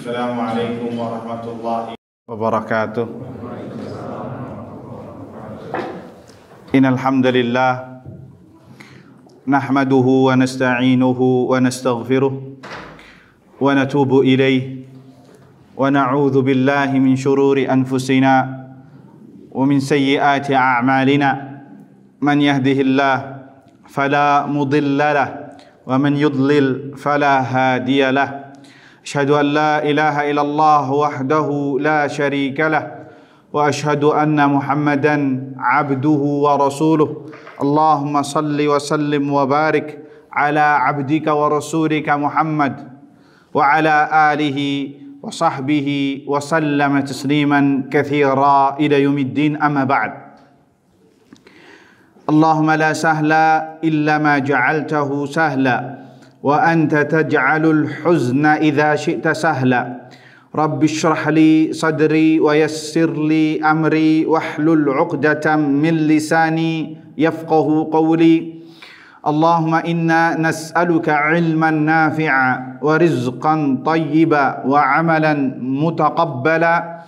Assalamualaikum warahmatullahi wabarakatuh. Innal hamdalillah nahmaduhu wa nasta'inuhu wa nastaghfiruh wa natubu ilayh wa na'udzu billahi min shururi anfusina wa min sayyiati a'malina. Man yahdihillah fala mudilla lahu wa man yudlil fala hadiya lahu. Asyhadu an la ilaha illallah wahdahu la syarika lah wa asyhadu anna Muhammadan abduhu wa rasuluh. Allahumma salli wa sallim wa barik ala abdika wa rasulika Muhammad wa ala alihi wa sahbihi wa sallama tasliman katsira ila yaumiddin, amma ba'd. Allahumma la sahla illa ma ja'altahu sahla wa anta taj'alul huzna idza syi'ta sahla. Rabbi shrah li sadri wa yassir li amri wahlul 'uqdatam min lisani yafqahu qawli. Allahumma inna nas'aluka 'ilman nafi'a wa rizqan tayyiba wa 'amalan mutaqabbala.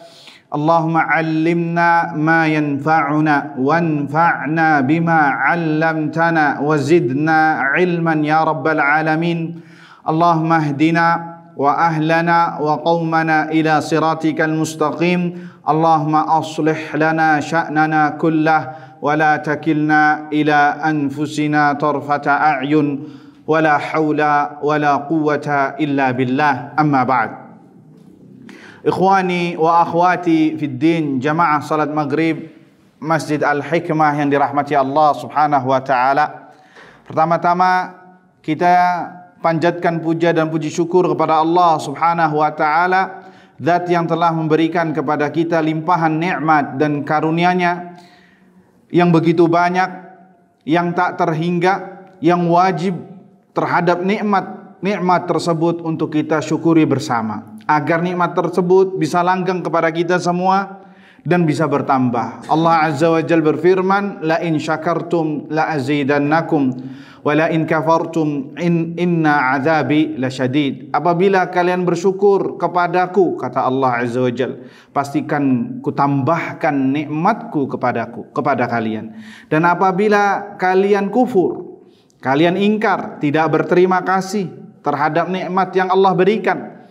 Allahumma 'allimna ma yanfa'una wanfa'na bima 'allamtana wa zidna 'ilman ya rabbal alamin. Allahumma ihdina wa ahlana wa qaumana ila siratikal mustaqim. Allahumma aslih lana sya'nana kullah wa la takilna ila anfusina tarfata a'yun wa la hawla wa la quwwata illa billah, amma ba'd. Ikhwani wa akhwati fid din, jamaah salat maghrib Masjid Al-Hikmah yang dirahmati Allah Subhanahu wa taala. Pertama-tama kita panjatkan puja dan puji syukur kepada Allah Subhanahu wa taala, zat yang telah memberikan kepada kita limpahan nikmat dan karunia-Nya yang begitu banyak, yang tak terhingga, yang wajib terhadap nikmat tersebut untuk kita syukuri bersama, agar nikmat tersebut bisa langgeng kepada kita semua dan bisa bertambah. Allah Azza wa Jalla berfirman, la in syakartum la azidannakum wa la in kafartum inna azabi lasyadid. Apabila kalian bersyukur kepadaku, kata Allah Azza wa Jalla, pastikan kutambahkan nikmatku kepada kalian. Dan apabila kalian kufur, kalian ingkar, tidak berterima kasih terhadap nikmat yang Allah berikan,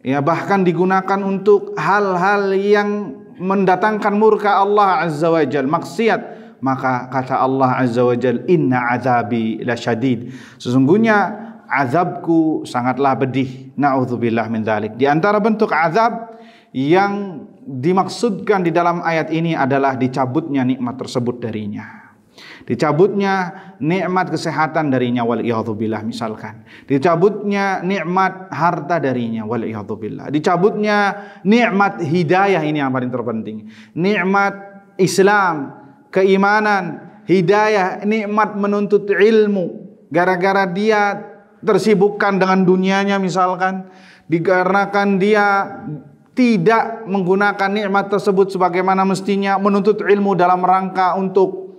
ya bahkan digunakan untuk hal-hal yang mendatangkan murka Allah Azza wa Jal, maksiat, maka kata Allah Azza wa Jal, inna azabi lasyadid, sesungguhnya azabku sangatlah pedih. Na'udzubillah min dzalik. Di antara bentuk azab yang dimaksudkan di dalam ayat ini adalah dicabutnya nikmat tersebut darinya, dicabutnya nikmat kesehatan darinya, waliyadzubillah, misalkan dicabutnya nikmat harta darinya, waliyadzubillah, dicabutnya nikmat hidayah, ini yang paling terpenting, nikmat Islam, keimanan, hidayah, nikmat menuntut ilmu, gara-gara dia tersibukkan dengan dunianya misalkan, dikarenakan dia tidak menggunakan nikmat tersebut sebagaimana mestinya, menuntut ilmu dalam rangka untuk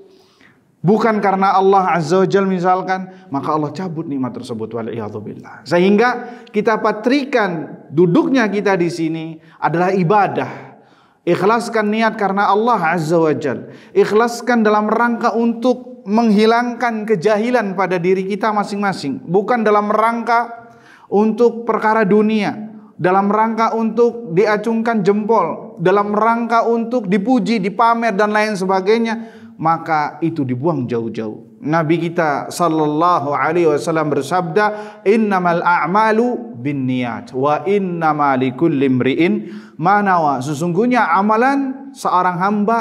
bukan karena Allah Azza wa Jalla misalkan, maka Allah cabut nikmat tersebut, waliyadzubillah. Sehingga kita patrikan duduknya kita di sini adalah ibadah. Ikhlaskan niat karena Allah Azza wa Jalla. Ikhlaskan dalam rangka untuk menghilangkan kejahilan pada diri kita masing-masing, bukan dalam rangka untuk perkara dunia, dalam rangka untuk diacungkan jempol, dalam rangka untuk dipuji, dipamer dan lain sebagainya, maka itu dibuang jauh-jauh. Nabi kita sallallahu alaihi wasallam bersabda, innamal a'malu binniyat wa innamal likulli imri'in ma nawa. Sesungguhnya amalan seorang hamba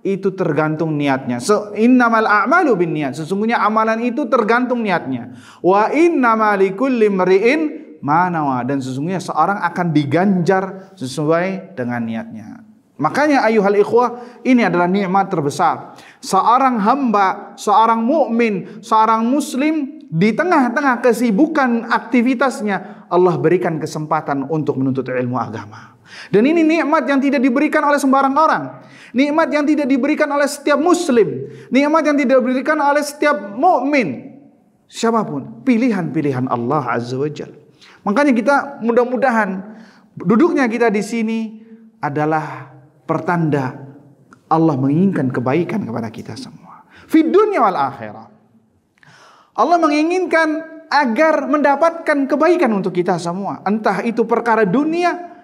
itu tergantung niatnya. Innamal a'malu binniyat, sesungguhnya amalan itu tergantung niatnya. Wa innamal likulli imri'in ma nawa, dan sesungguhnya seorang akan diganjar sesuai dengan niatnya. Makanya ayuhal ikhwah, ini adalah nikmat terbesar. Seorang hamba, seorang mukmin, seorang muslim, di tengah-tengah kesibukan aktivitasnya, Allah berikan kesempatan untuk menuntut ilmu agama. Dan ini nikmat yang tidak diberikan oleh sembarang orang. Nikmat yang tidak diberikan oleh setiap muslim. Nikmat yang tidak diberikan oleh setiap mukmin. Siapapun, pilihan-pilihan Allah Azza wa Jalla. Makanya kita mudah-mudahan Duduknya kita di sini adalah pertanda Allah menginginkan kebaikan kepada kita semua. Fid dunya wal akhirah. Allah menginginkan agar mendapatkan kebaikan untuk kita semua. Entah itu perkara dunia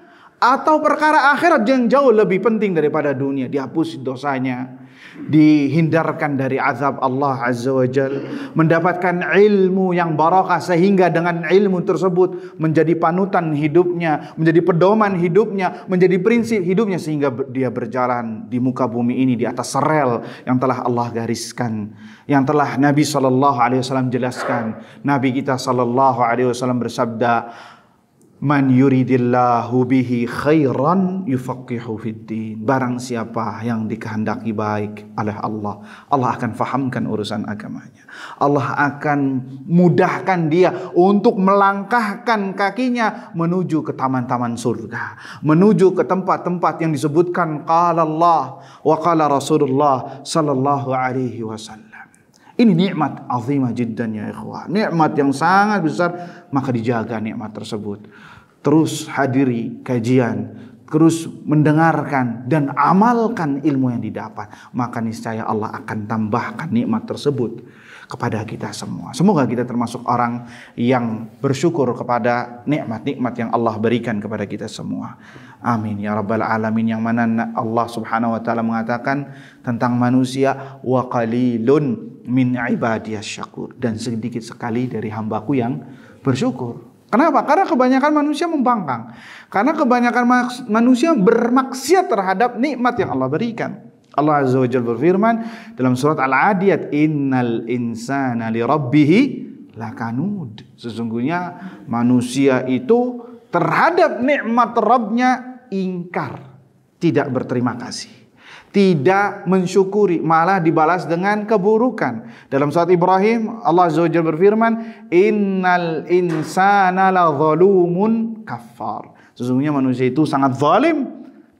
atau perkara akhirat yang jauh lebih penting daripada dunia. Dihapus dosanya, dihindarkan dari azab Allah Azza wa Jal, mendapatkan ilmu yang barakah sehingga dengan ilmu tersebut menjadi panutan hidupnya, menjadi pedoman hidupnya, menjadi prinsip hidupnya sehingga dia berjalan di muka bumi ini di atas rel yang telah Allah gariskan, yang telah Nabi SAW jelaskan. Nabi kita SAW bersabda, "Man yuridillahu bihi khairan yufaqihu fiddin." Barang siapa yang dikehendaki baik oleh Allah, Allah akan fahamkan urusan agamanya. Allah akan mudahkan dia untuk melangkahkan kakinya menuju ke taman-taman surga, menuju ke tempat-tempat yang disebutkan qala Allah wa qala Rasulullah sallallahu alaihi wasallam. Ini nikmat azimah jiddan ya ikhwah. Nikmat yang sangat besar, maka dijaga nikmat tersebut. Terus hadiri kajian, terus mendengarkan dan amalkan ilmu yang didapat, maka niscaya Allah akan tambahkan nikmat tersebut kepada kita semua. Semoga kita termasuk orang yang bersyukur kepada nikmat-nikmat yang Allah berikan kepada kita semua. Amin ya rabbal alamin. Yang mana Allah Subhanahu wa taala mengatakan tentang manusia, wa qalilun min ibadiyas syakur, dan sedikit sekali dari hambaku yang bersyukur. Kenapa? Karena kebanyakan manusia membangkang. Karena kebanyakan manusia bermaksiat terhadap nikmat yang Allah berikan. Allah Azza wa Jalla berfirman dalam surat Al-Adiyat, "Innal insana li rabbihi lakanud." Sesungguhnya manusia itu terhadap nikmat Rabbnya ingkar, tidak berterima kasih, tidak mensyukuri, malah dibalas dengan keburukan. Dalam surat Ibrahim Allah Azza wa Jalla berfirman, "Innal insana la zalumun kafar." Sesungguhnya manusia itu sangat zalim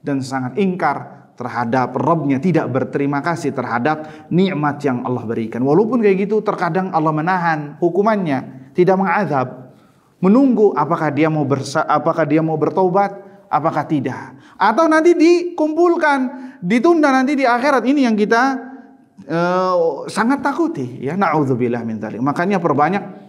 dan sangat ingkar terhadap Rabbnya, tidak berterima kasih terhadap nikmat yang Allah berikan. Walaupun kayak gitu, terkadang Allah menahan hukumannya, tidak mengazab, menunggu apakah dia mau bertobat, apakah tidak, atau nanti dikumpulkan, ditunda nanti di akhirat. Ini yang kita sangat takuti, ya, naudzubillah min dzalik. Makanya perbanyak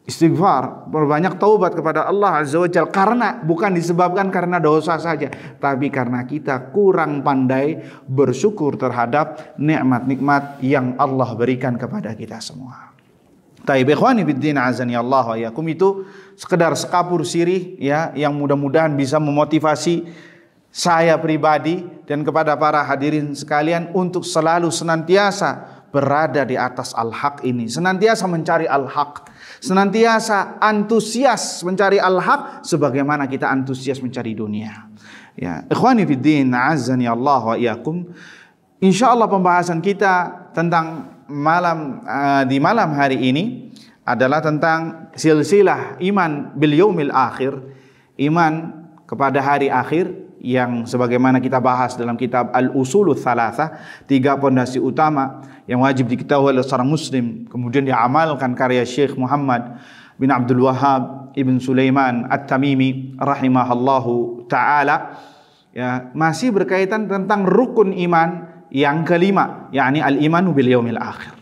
istighfar, perbanyak taubat kepada Allah Azza wa Jalla, karena bukan disebabkan karena dosa saja, tapi karena kita kurang pandai bersyukur terhadap nikmat-nikmat yang Allah berikan kepada kita semua. Taib ikhwani fiddin azani Allah wa yakum, itu sekedar sekapur sirih ya, yang mudah-mudahan bisa memotivasi saya pribadi dan kepada para hadirin sekalian untuk selalu senantiasa berada di atas al-haq ini, senantiasa mencari al-haq, senantiasa antusias mencari al-haq sebagaimana kita antusias mencari dunia. Ya, ikhwani fiddin azani Allah wa yakum. Insyaallah pembahasan kita tentang di malam hari ini adalah tentang silsilah iman bil yaumil akhir, iman kepada hari akhir, yang sebagaimana kita bahas dalam kitab Al-Usulul Thalathah, 3 pondasi utama yang wajib diketahui oleh seorang muslim, kemudian diamalkan karya Syekh Muhammad bin Abdul Wahhab Ibn Sulaiman At-Tamimi rahimahallahu ta'ala, ya, masih berkaitan tentang rukun iman yang kelima, yakni al-imanu bil yaumil akhir.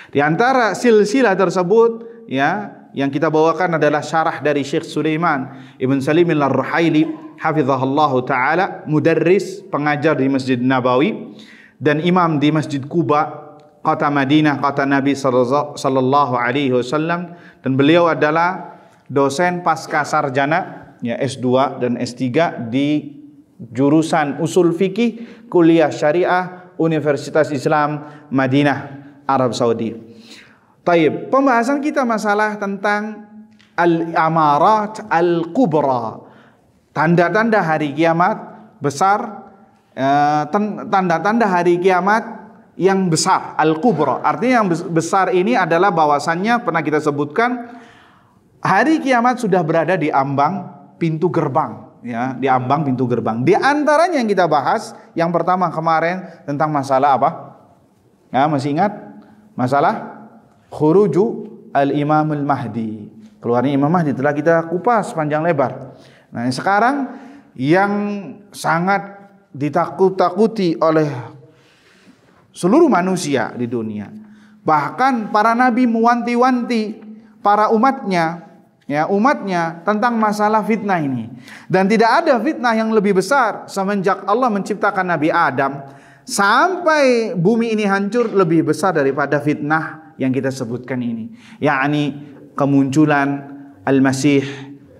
Di antara silsilah tersebut, ya, yang kita bawakan adalah syarah dari Syekh Sulaiman Ibn Salim Ar-Ruhaili hafizahullahu ta'ala, mudarris, pengajar di Masjid Nabawi dan imam di Masjid Quba, kota Madinah, kota Nabi sallallahu alaihi wasallam, dan beliau adalah dosen pasca sarjana, ya, S2 dan S3 di jurusan Usul Fikih Kuliah Syariah Universitas Islam Madinah, Arab Saudi. Taib, pembahasan kita masalah tentang al-amarat al-kubra, tanda-tanda hari kiamat besar, tanda-tanda hari kiamat yang besar, al-kubra. Artinya yang besar ini adalah bahwasannya pernah kita sebutkan hari kiamat sudah berada di ambang pintu gerbang, ya, di ambang pintu gerbang. Di antaranya yang kita bahas, yang pertama kemarin tentang masalah apa? Ya, masih ingat? Masalah khuruju al-Imamul Mahdi. Keluarnya Imam Mahdi telah kita kupas panjang lebar. Nah, sekarang yang sangat ditakut-takuti oleh seluruh manusia di dunia, bahkan para nabi mewanti-wanti para umatnya, tentang masalah fitnah ini. Dan tidak ada fitnah yang lebih besar semenjak Allah menciptakan Nabi Adam sampai bumi ini hancur, lebih besar daripada fitnah yang kita sebutkan ini, yakni kemunculan Al-Masih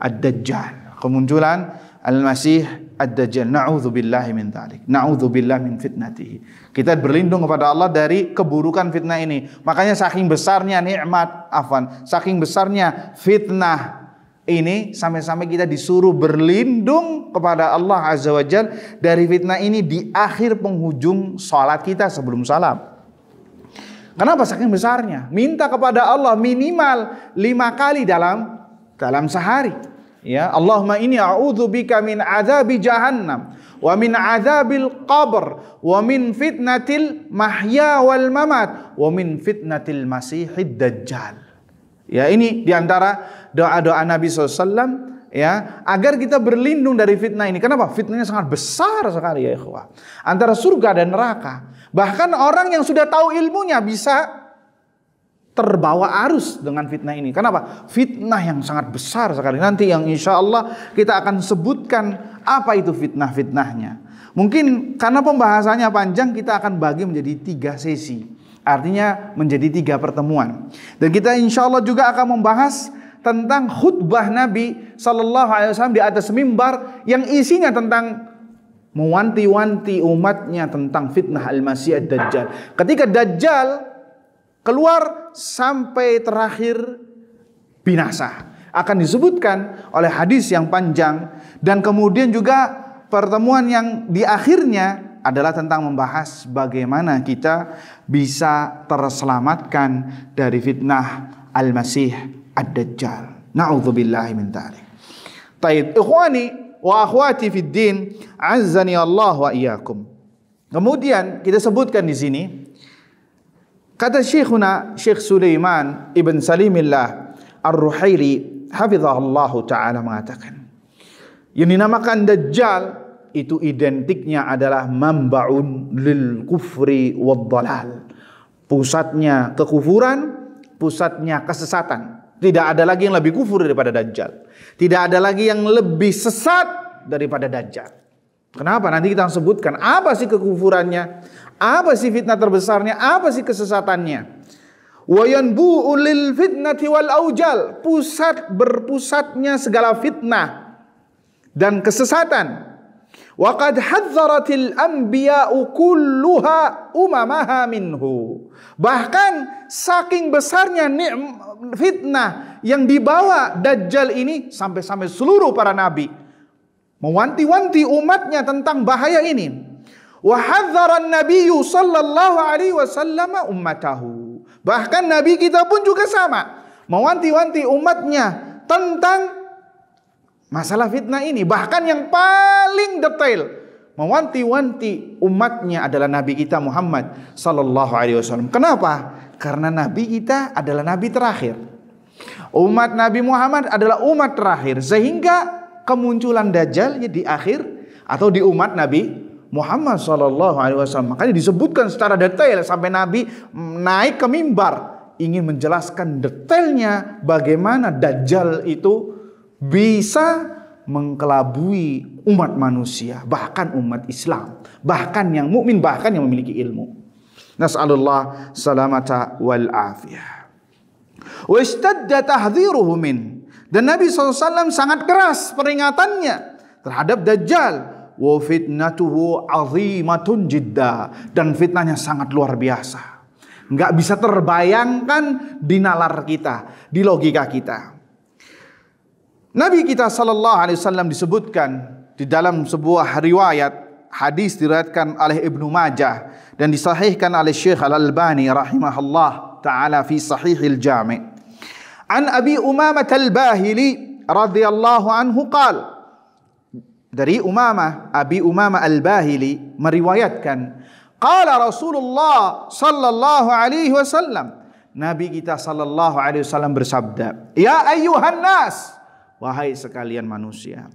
Ad-Dajjal. Kemunculan Al-Masih Ad-Dajjal. Na'udzubillahi min dzalik. Na'udzubillahi min fitnatihi. Kita berlindung kepada Allah dari keburukan fitnah ini. Makanya saking besarnya saking besarnya fitnah ini, sampai-sampai kita disuruh berlindung kepada Allah Azza wa Jalla dari fitnah ini di akhir penghujung salat kita sebelum salam. Kenapa saking besarnya? Minta kepada Allah minimal 5 kali dalam sehari. Ya, Allahumma inni a'udzubika min adzabi jahannam wa min adzabil qabr wa min fitnatil mahya wal mamat wa min fitnatil masihid dajjal. Ya, ini diantara doa-doa Nabi SAW, ya, agar kita berlindung dari fitnah ini. Kenapa? Fitnahnya sangat besar sekali ya ikhwah. Antara surga dan neraka. Bahkan orang yang sudah tahu ilmunya bisa terbawa arus dengan fitnah ini. Kenapa? Fitnah yang sangat besar sekali. Nanti yang insya Allah kita akan sebutkan apa itu fitnah-fitnahnya. Mungkin karena pembahasannya panjang, kita akan bagi menjadi 3 sesi. Artinya menjadi 3 pertemuan. Dan kita insya Allah juga akan membahas tentang khutbah Nabi SAW di atas mimbar yang isinya tentang mewanti-wanti umatnya tentang fitnah Al-Masih Ad-Dajjal. Ketika Dajjal keluar sampai terakhir binasa, akan disebutkan oleh hadis yang panjang. Dan kemudian juga pertemuan yang di akhirnya adalah tentang membahas bagaimana kita bisa terselamatkan dari fitnah Al-Masih Ad-Dajjal. Na'udzubillahi min dzalik. Taib, ikhwani wa akhwati fid din, azzani Allah wa iyyakum. Kemudian kita sebutkan di sini, kata Syekhuna Syekh Sulaiman Ibn Salimillah Ar-Ruhaili hafizahullah ta'ala mengatakan, yang dinamakan Dajjal itu identiknya adalah mamba'un lil kufri wad dalal. Pusatnya kekufuran, pusatnya kesesatan. Tidak ada lagi yang lebih kufur daripada Dajjal. Tidak ada lagi yang lebih sesat daripada Dajjal. Kenapa? Nanti kita sebutkan apa sih kekufurannya, apa sih fitnah terbesarnya, apa sih kesesatannya. Wa yanbu'u lil fitnati wal aujal. Berpusatnya segala fitnah dan kesesatan. Wa qad hadzaratil anbiya'u kulluha umamaha minhu. Bahkan saking besarnya fitnah yang dibawa Dajjal ini, sampai-sampai seluruh para nabi mewanti-wanti umatnya tentang bahaya ini. Wa hadzaran nabiyyu sallallahu alaihi wasallam ummatahu. Bahkan nabi kita pun juga sama, mewanti-wanti umatnya tentang masalah fitnah ini. Bahkan yang paling detail mewanti-wanti umatnya adalah nabi kita Muhammad sallallahu alaihi wasallam. Kenapa? Karena nabi kita adalah nabi terakhir. Umat Nabi Muhammad adalah umat terakhir, sehingga kemunculan Dajjal di akhir atau di umat Nabi Muhammad SAW. Makanya disebutkan secara detail sampai Nabi naik ke mimbar ingin menjelaskan detailnya bagaimana Dajjal itu bisa mengkelabui umat manusia, bahkan umat Islam, bahkan yang mukmin, bahkan yang memiliki ilmu. Nas'alullah salamata wal afiyah. Wa istadda tahdhiruhu min. Dan Nabi SAW sangat keras peringatannya terhadap Dajjal. Wa fitnatuhu azimatun jidda. Dan fitnahnya sangat luar biasa, nggak bisa terbayangkan di nalar kita, di logika kita. Nabi kita SAW disebutkan di dalam sebuah riwayat hadis diriwayatkan oleh Ibnu Majah dan disahihkan oleh Syekh Al-Albani rahimahullah ta'ala fi Sahihil Jami'. An Abi Umamah Al-Bahili radhiyallahu anhu qala, dari Abi Umamah Al-Bahili meriwayatkan, qala Rasulullah sallallahu alaihi wasallam, Nabi kita sallallahu alaihi wasallam bersabda, ya ayyuhan nas, wahai sekalian manusia,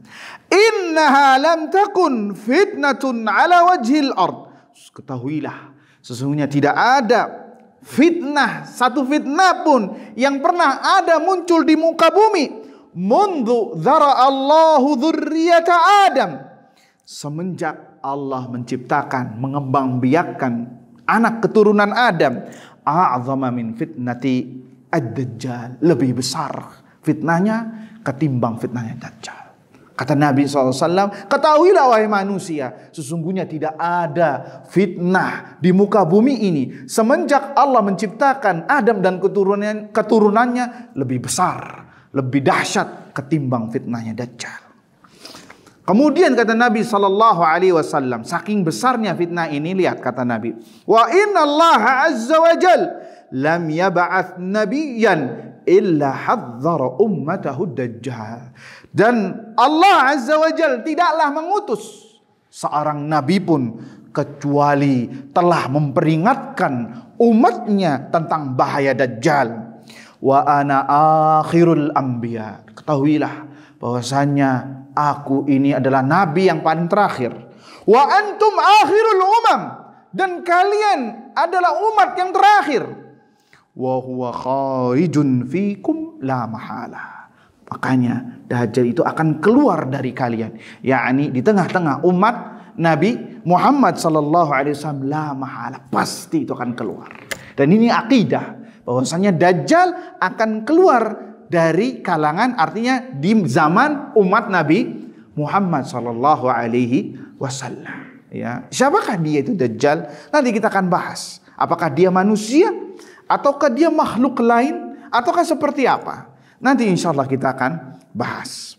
innaha lam takun fitnatun ala wajhil ard. Ketahuilah, sesungguhnya tidak ada fitnah, satu fitnah pun yang pernah ada muncul di muka bumi. Mundu dzara Allahu dzurriyyata Adam, semenjak Allah menciptakan, mengembangbiakkan anak keturunan Adam, a'zama min fitnati ad-dajjal, lebih besar fitnahnya ketimbang fitnahnya Dajjal. Kata Nabi SAW, ketahuilah wahai manusia, sesungguhnya tidak ada fitnah di muka bumi ini semenjak Allah menciptakan Adam dan keturunannya lebih besar, lebih dahsyat ketimbang fitnahnya Dajjal. Kemudian kata Nabi SAW, saking besarnya fitnah ini, lihat kata Nabi, wa inna Allah azza wa jal lam yab'ath nabiyyan illa hadzara ummatahu Dajjal. Dan Allah azza wa jal tidaklah mengutus seorang nabi pun kecuali telah memperingatkan umatnya tentang bahaya Dajjal. Wa ana akhirul anbiya, ketahuilah bahwasanya aku ini adalah nabi yang paling terakhir. Wa antum akhirul umam, dan kalian adalah umat yang terakhir. Wa huwa kharijun fikum la mahala, makanya Dajjal itu akan keluar dari kalian, yakni di tengah-tengah umat Nabi Muhammad sallallahu alaihi wasallam, la mahala, pasti itu akan keluar. Dan ini akidah bahwasanya Dajjal akan keluar dari kalangan, artinya di zaman umat Nabi Muhammad sallallahu alaihi wasallam. Ya, siapakah dia itu Dajjal? Nanti kita akan bahas. Apakah dia manusia ataukah dia makhluk lain ataukah seperti apa? Nanti insyaallah kita akan bahas.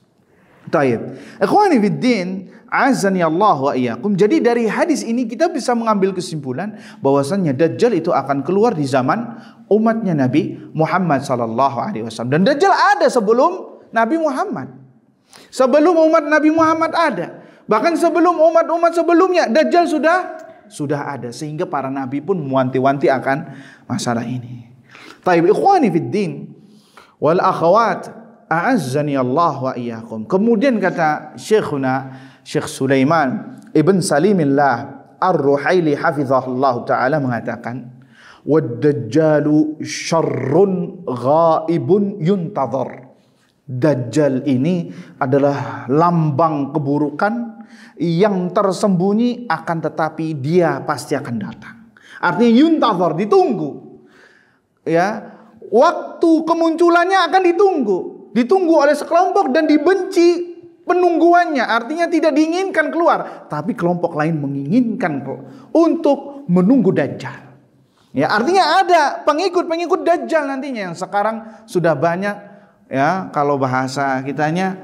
Taib. Ikhwani fiddin, azani Allah wa iyyakum. Jadi dari hadis ini kita bisa mengambil kesimpulan bahwasannya Dajjal itu akan keluar di zaman umatnya Nabi Muhammad sallallahu alaihi wasallam. Dan Dajjal ada sebelum Nabi Muhammad. Sebelum umat Nabi Muhammad ada. Bahkan sebelum umat-umat sebelumnya Dajjal sudah ada, sehingga para nabi pun mewanti-wanti akan masalah ini. Taib ikhwani fiddin wal akhawat, a'azzani Allah wa iyyakum. Kemudian kata Syekhuna Syekh Sulaiman Ibn Salimillah Ar-Ruhaili hafizahullah ta'ala mengatakan, wad-dajjalu syarrun ghaibun yuntazar. Dajjal ini adalah lambang keburukan yang tersembunyi, akan tetapi dia pasti akan datang. Artinya yuntazar, ditunggu. Ya, waktu kemunculannya akan ditunggu oleh sekelompok dan dibenci penungguannya, artinya tidak diinginkan keluar, tapi kelompok lain menginginkan untuk menunggu Dajjal. Ya, artinya ada pengikut-pengikut Dajjal nantinya yang sekarang sudah banyak. Ya, kalau bahasa kitanya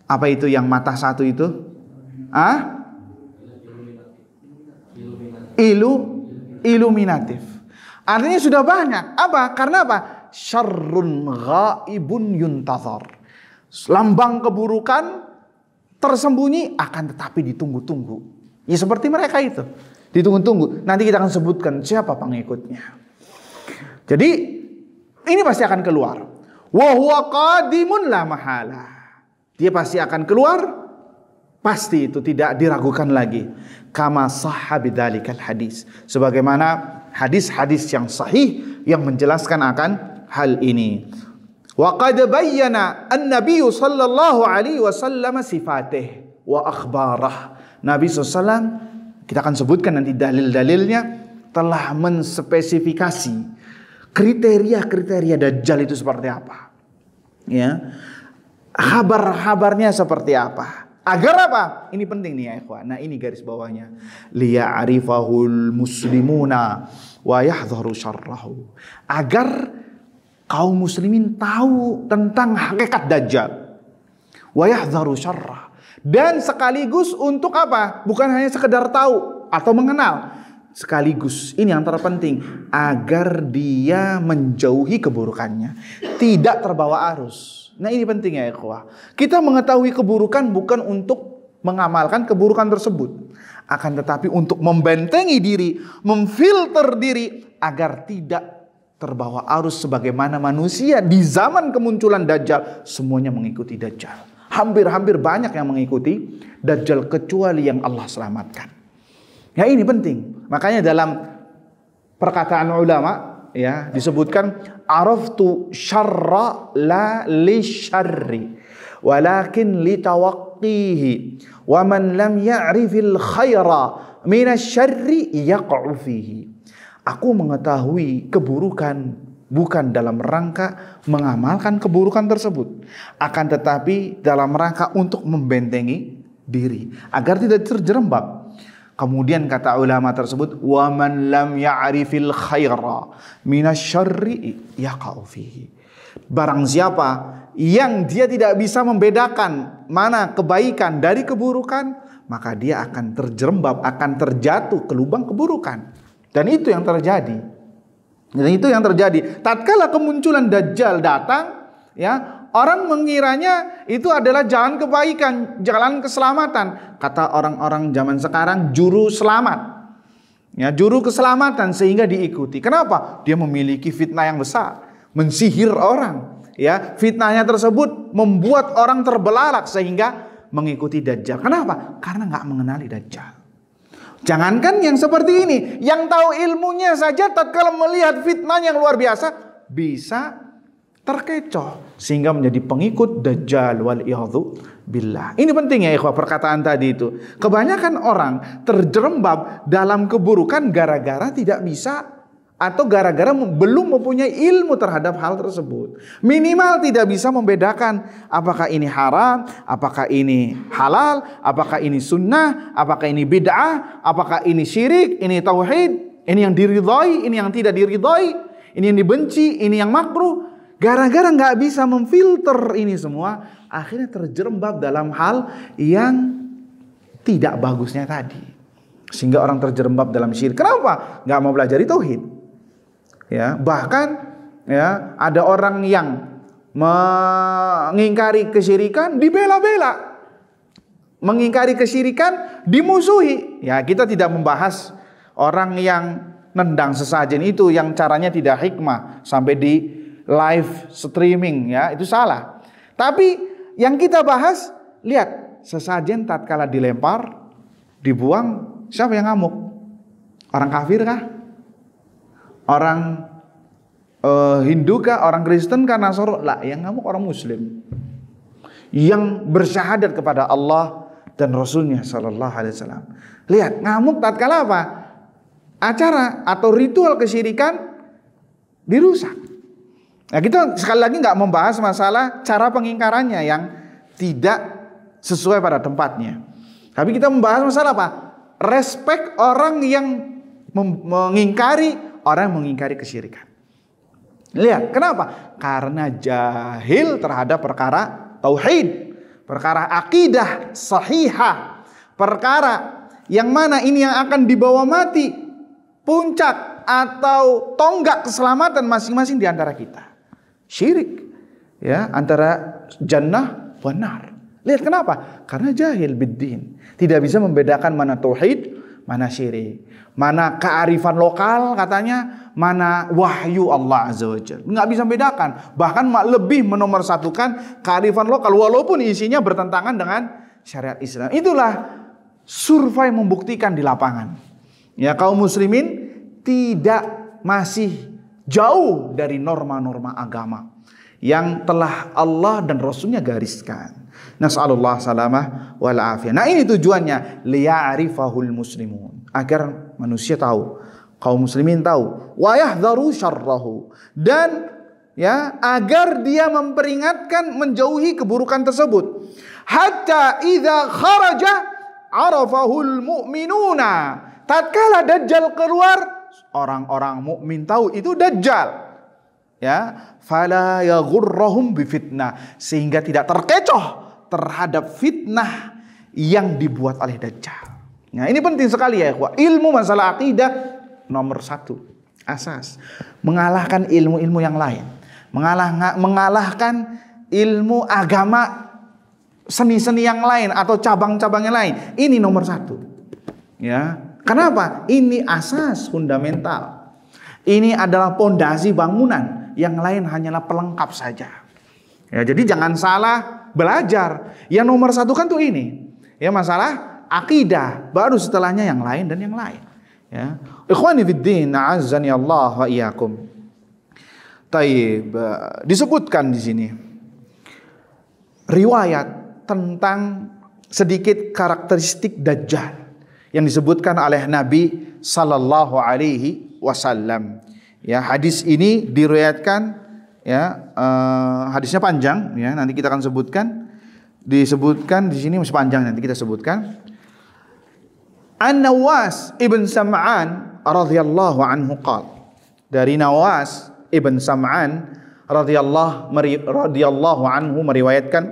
apa itu yang mata satu itu? Iluminatif. Artinya sudah banyak. Apa? Karena apa? Syarrun ghaibun yuntazar. Lambang keburukan tersembunyi akan tetapi ditunggu-tunggu. Ya seperti mereka itu. Ditunggu-tunggu. Nanti kita akan sebutkan siapa pengikutnya. Jadi ini pasti akan keluar. Wa huwa qadimun la mahala. Dia pasti akan keluar. Pasti itu tidak diragukan lagi. Kama sahha bidzalikal hadis. Sebagaimana hadis-hadis yang sahih yang menjelaskan akan hal ini. Wa qad bayyana an-nabiy sallallahu alaihi wasallam sifatih wa akhbarah. Nabi SAW, kita akan sebutkan nanti dalil-dalilnya, telah menspesifikasi kriteria-kriteria Dajjal itu seperti apa. Ya. Kabar-kabarnya seperti apa. Agar apa? Ini penting nih ya ikhwan. Nah ini garis bawahnya. Liya'rifahul muslimuna wa yahdharu syarrahu. Agar kaum muslimin tahu tentang hakikat Dajjal. Wa yahdharu syarrah. Dan sekaligus untuk apa? Bukan hanya sekedar tahu atau mengenal. Sekaligus ini yang terpenting. Agar dia menjauhi keburukannya. Tidak terbawa arus. Nah ini penting ya ikhwah. Kita mengetahui keburukan bukan untuk mengamalkan keburukan tersebut. Akan tetapi untuk membentengi diri, memfilter diri agar tidak terbawa arus sebagaimana manusia di zaman kemunculan Dajjal semuanya mengikuti Dajjal. Hampir-hampir banyak yang mengikuti Dajjal kecuali yang Allah selamatkan. Ya, ini penting. Makanya dalam perkataan ulama ya disebutkan araftu syarra la li syarri walakin li tawaqqihi wa man lam ya'rifil khaira minasyarri yaqa'u fihi. Aku mengetahui keburukan bukan dalam rangka mengamalkan keburukan tersebut, akan tetapi dalam rangka untuk membentengi diri agar tidak terjerembab. Kemudian kata ulama tersebut, wa man lam ya'rifil khaira minasyarri yaqa'u fihi. Barang siapa yang dia tidak bisa membedakan mana kebaikan dari keburukan, maka dia akan terjerembab, akan terjatuh ke lubang keburukan. Dan itu yang terjadi. Dan itu yang terjadi. Tatkala kemunculan Dajjal datang, ya, orang mengiranya itu adalah jalan kebaikan, jalan keselamatan. Kata orang-orang zaman sekarang, juru selamat. Ya, juru keselamatan sehingga diikuti. Kenapa? Dia memiliki fitnah yang besar, mensihir orang. Ya, fitnahnya tersebut membuat orang terbelalak sehingga mengikuti Dajjal. Kenapa? Karena nggak mengenali Dajjal. Jangankan yang seperti ini, yang tahu ilmunya saja tatkala melihat fitnah yang luar biasa bisa terkecoh sehingga menjadi pengikut Dajjal wal iyadzu billah. Ini penting ya ikhwah perkataan tadi itu. Kebanyakan orang terjerembab dalam keburukan gara-gara tidak bisa atau gara-gara belum mempunyai ilmu terhadap hal tersebut. Minimal tidak bisa membedakan apakah ini haram, apakah ini halal, apakah ini sunnah, apakah ini bid'ah, apakah ini syirik, ini tauhid, ini yang diridhai, ini yang tidak diridhai, ini yang dibenci, ini yang makruh. Gara-gara nggak bisa memfilter ini semua, akhirnya terjerembab dalam hal yang tidak bagusnya tadi. Sehingga orang terjerembab dalam syirik. Kenapa? Nggak mau belajar tauhid. Ya, bahkan ya ada orang yang mengingkari kesyirikan dibela-bela, mengingkari kesyirikan dimusuhi. Ya, kita tidak membahas orang yang nendang sesajen itu yang caranya tidak hikmah sampai di live streaming, ya itu salah. Tapi yang kita bahas, lihat sesajen tatkala dilempar, dibuang, siapa yang ngamuk? Orang kafir kah? Orang Hindu kah? Orang Kristen kah? Nasoro? Lah, yang ngamuk orang Muslim yang bersyahadat kepada Allah dan Rasulnya Sallallahu Alaihi Wasallam. Lihat, ngamuk tatkala apa? Acara atau ritual kesyirikan dirusak. Nah, kita sekali lagi nggak membahas masalah cara pengingkarannya yang tidak sesuai pada tempatnya. Tapi kita membahas masalah apa? Respek orang yang mengingkari, orang yang mengingkari kesyirikan. Lihat, kenapa? Karena jahil terhadap perkara tauhid, perkara akidah sahihah, perkara yang mana ini yang akan dibawa mati, puncak atau tonggak keselamatan masing-masing di antara kita. Syirik, ya, antara jannah wa nar. Lihat kenapa? Karena jahil biddin, tidak bisa membedakan mana tauhid, mana syirik, mana kearifan lokal katanya, mana wahyu Allah Azza wa Jalla. Nggak bisa membedakan. Bahkan lebih menomorsatukan kearifan lokal walaupun isinya bertentangan dengan syariat Islam. Itulah survei membuktikan di lapangan. Ya, kaum muslimin masih jauh dari norma-norma agama yang telah Allah dan Rasulnya gariskan. Nas'alullah salamah wal afiyah. Nah, ini tujuannya, liya'rifahul muslimun, agar manusia tahu, kaum muslimin tahu, wa yahdharu syarrahu, dan ya agar dia memperingatkan menjauhi keburukan tersebut. Hatta idza kharaja arafahul mu'minuna. Tatkala Dajjal keluar, orang-orang mukmin tahu itu Dajjal. Ya, fala yaghurrahum bifitnah, sehingga tidak terkecoh terhadap fitnah yang dibuat oleh Dajjal. Nah, ini penting sekali ya, ikhwah. Ilmu masalah akidah nomor 1, asas. Mengalahkan ilmu-ilmu yang lain. Mengalahkan ilmu agama, seni-seni yang lain atau cabang-cabang yang lain. Ini nomor 1. Ya. Kenapa? Ini asas fundamental. Ini adalah pondasi bangunan, yang lain hanyalah pelengkap saja. Ya, jadi jangan salah belajar. Yang nomor satu kan tuh ini. Ya, masalah akidah, baru setelahnya yang lain dan yang lain. Ya. Ikhwani fiddin, a'azzani Allah wa iyyakum. Taib, disebutkan di sini riwayat tentang sedikit karakteristik Dajjal yang disebutkan oleh Nabi sallallahu alaihi wasallam. Ya, hadis ini diriwayatkan, ya, hadisnya panjang, ya, nanti kita akan sebutkan. Disebutkan di sini masih panjang, nanti kita sebutkan. An-Nawas ibn Sam'an radhiyallahu anhu qala, dari Nawas ibn Sam'an radhiyallahu anhu meriwayatkan,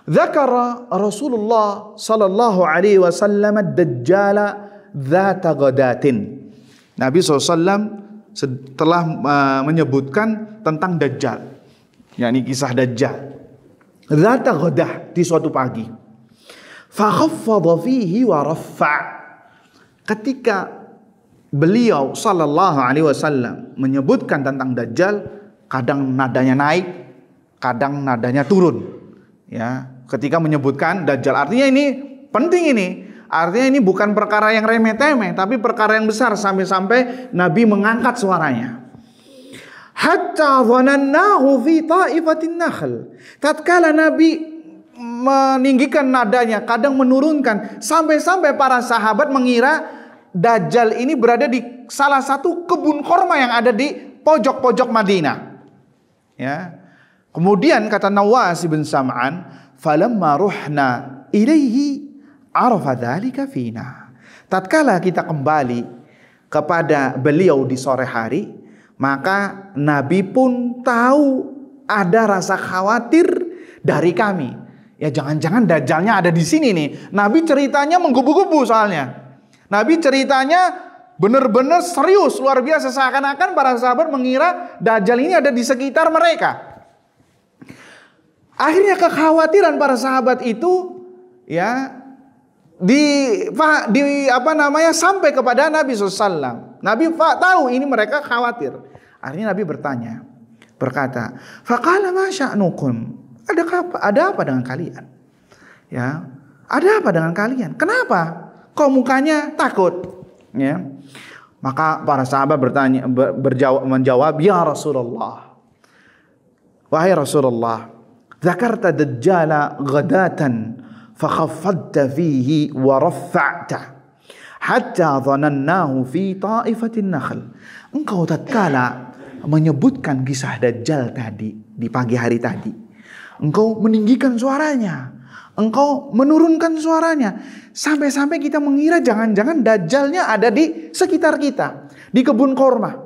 dzakara Rasulullah sallallahu alaihi wasallam ad-dajjal dzata ghadatin. Nabi SAW setelah menyebutkan tentang Dajjal, yakni kisah Dajjal, dzata ghadah, di suatu pagi, fa khaffadha fihi wa raffa'. Ketika beliau sallallahu alaihi wasallam menyebutkan tentang Dajjal, kadang nadanya naik, kadang nadanya turun. Ya, ketika menyebutkan Dajjal, artinya ini penting ini. Artinya ini bukan perkara yang remeh-temeh, tapi perkara yang besar, sampai-sampai Nabi mengangkat suaranya. Hatta dhanannahu fi ta'ifatin nakhl. Tatkala Nabi meninggikan nadanya, kadang menurunkan, sampai-sampai para sahabat mengira Dajjal ini berada di salah satu kebun korma yang ada di pojok-pojok Madinah. Ya. Kemudian kata Nawas bin Sam'an, falamma ruhna ilaihi arafa dzalika fina. Tatkala kita kembali kepada beliau di sore hari, maka Nabi pun tahu ada rasa khawatir dari kami. Ya, jangan-jangan Dajjalnya ada di sini nih. Nabi ceritanya menggebu-gebu soalnya. Nabi ceritanya benar-benar serius, luar biasa, seakan-akan para sahabat mengira Dajjal ini ada di sekitar mereka. Akhirnya kekhawatiran para sahabat itu, ya, sampai kepada Nabi SAW. Nabi tahu ini mereka khawatir. Akhirnya Nabi berkata, faqala ma sya'nukum? Ada apa dengan kalian? Ya, ada apa dengan kalian? Kenapa kok mukanya takut? Ya. Maka para sahabat menjawab, ya Rasulullah, wahai Rasulullah, dzakarta dajjala ghadatan fakhaffadta fihi wa raffa'ta hatta dhanannahu fi ta'ifatin nakhl. Engkau tatkala menyebutkan kisah Dajjal tadi di pagi hari tadi, engkau meninggikan suaranya, engkau menurunkan suaranya, sampai-sampai kita mengira jangan-jangan Dajjalnya ada di sekitar kita, di kebun korma.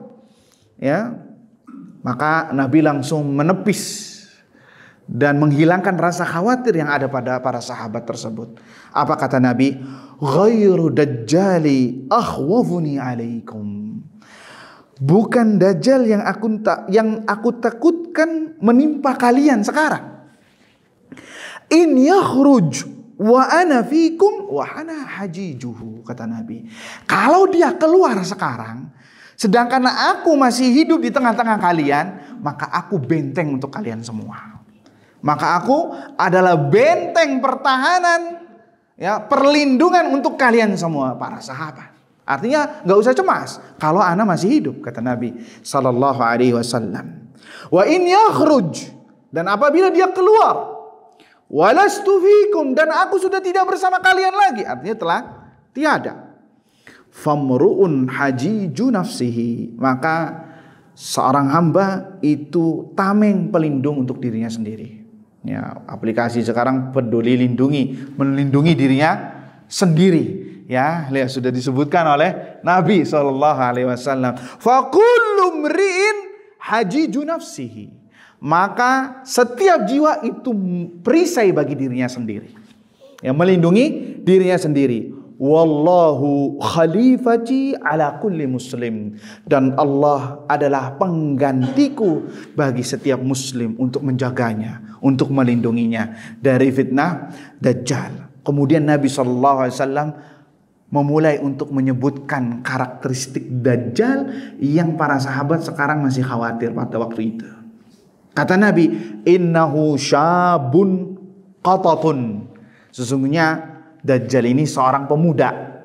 Ya. Maka Nabi langsung menepis dan menghilangkan rasa khawatir yang ada pada para sahabat tersebut. Apa kata Nabi? Ghairu dajjali akhwafuni alaikum. Bukan Dajjal yang aku takutkan menimpa kalian sekarang. In yakhruj wa ana fikum wa ana hajijuhu, kata Nabi. Kalau dia keluar sekarang, sedangkan aku masih hidup di tengah-tengah kalian, maka aku benteng untuk kalian semua. Maka aku adalah benteng pertahanan, ya, perlindungan untuk kalian semua para sahabat. Artinya nggak usah cemas kalau ana masih hidup, kata Nabi sallallahu alaihi wasallam. Wa in yakhruj, dan apabila dia keluar, walastu fikum, dan aku sudah tidak bersama kalian lagi, artinya telah tiada. Famru'un hajiju nafsihi, maka seorang hamba itu tameng pelindung untuk dirinya sendiri. Ya, aplikasi sekarang peduli lindungi, melindungi dirinya sendiri. Ya, lihat sudah disebutkan oleh Nabi SAW. Fa kullu mri'in hajiju nafsihi. Maka setiap jiwa itu perisai bagi dirinya sendiri. Ya, melindungi dirinya sendiri. Wallahu khalifati ala kulli muslim, dan Allah adalah penggantiku bagi setiap muslim untuk menjaganya, untuk melindunginya dari fitnah Dajjal. Kemudian Nabi SAW memulai untuk menyebutkan karakteristik Dajjal yang para sahabat sekarang masih khawatir pada waktu itu. Kata Nabi, innahu syabun qatatun. Sesungguhnya Dajjal ini seorang pemuda.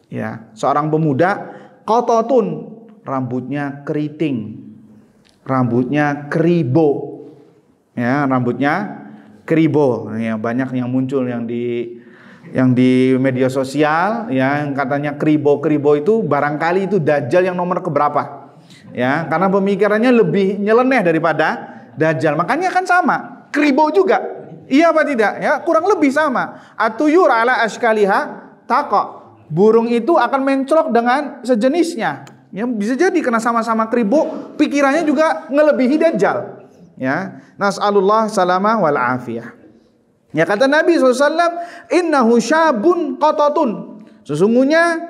Ya, seorang pemuda qatatun, rambutnya keriting, rambutnya keribo. Ya, rambutnya keribo. Ya, banyak yang muncul yang di media sosial, ya, yang katanya keribo itu barangkali itu Dajjal yang nomor keberapa. Ya, karena pemikirannya lebih nyeleneh daripada Dajjal. Makanya kan sama, keribo juga. Iya apa tidak? Ya, kurang lebih sama. Atuyur ala ashkaliha taqa. Burung itu akan mencolok dengan sejenisnya. Ya, bisa jadi karena sama-sama keribo, pikirannya juga ngelebihi Dajjal. Ya, nas'alullah salamah wal afiyah. Ya, kata Nabi SAW, innahu syabun qatatun. Sesungguhnya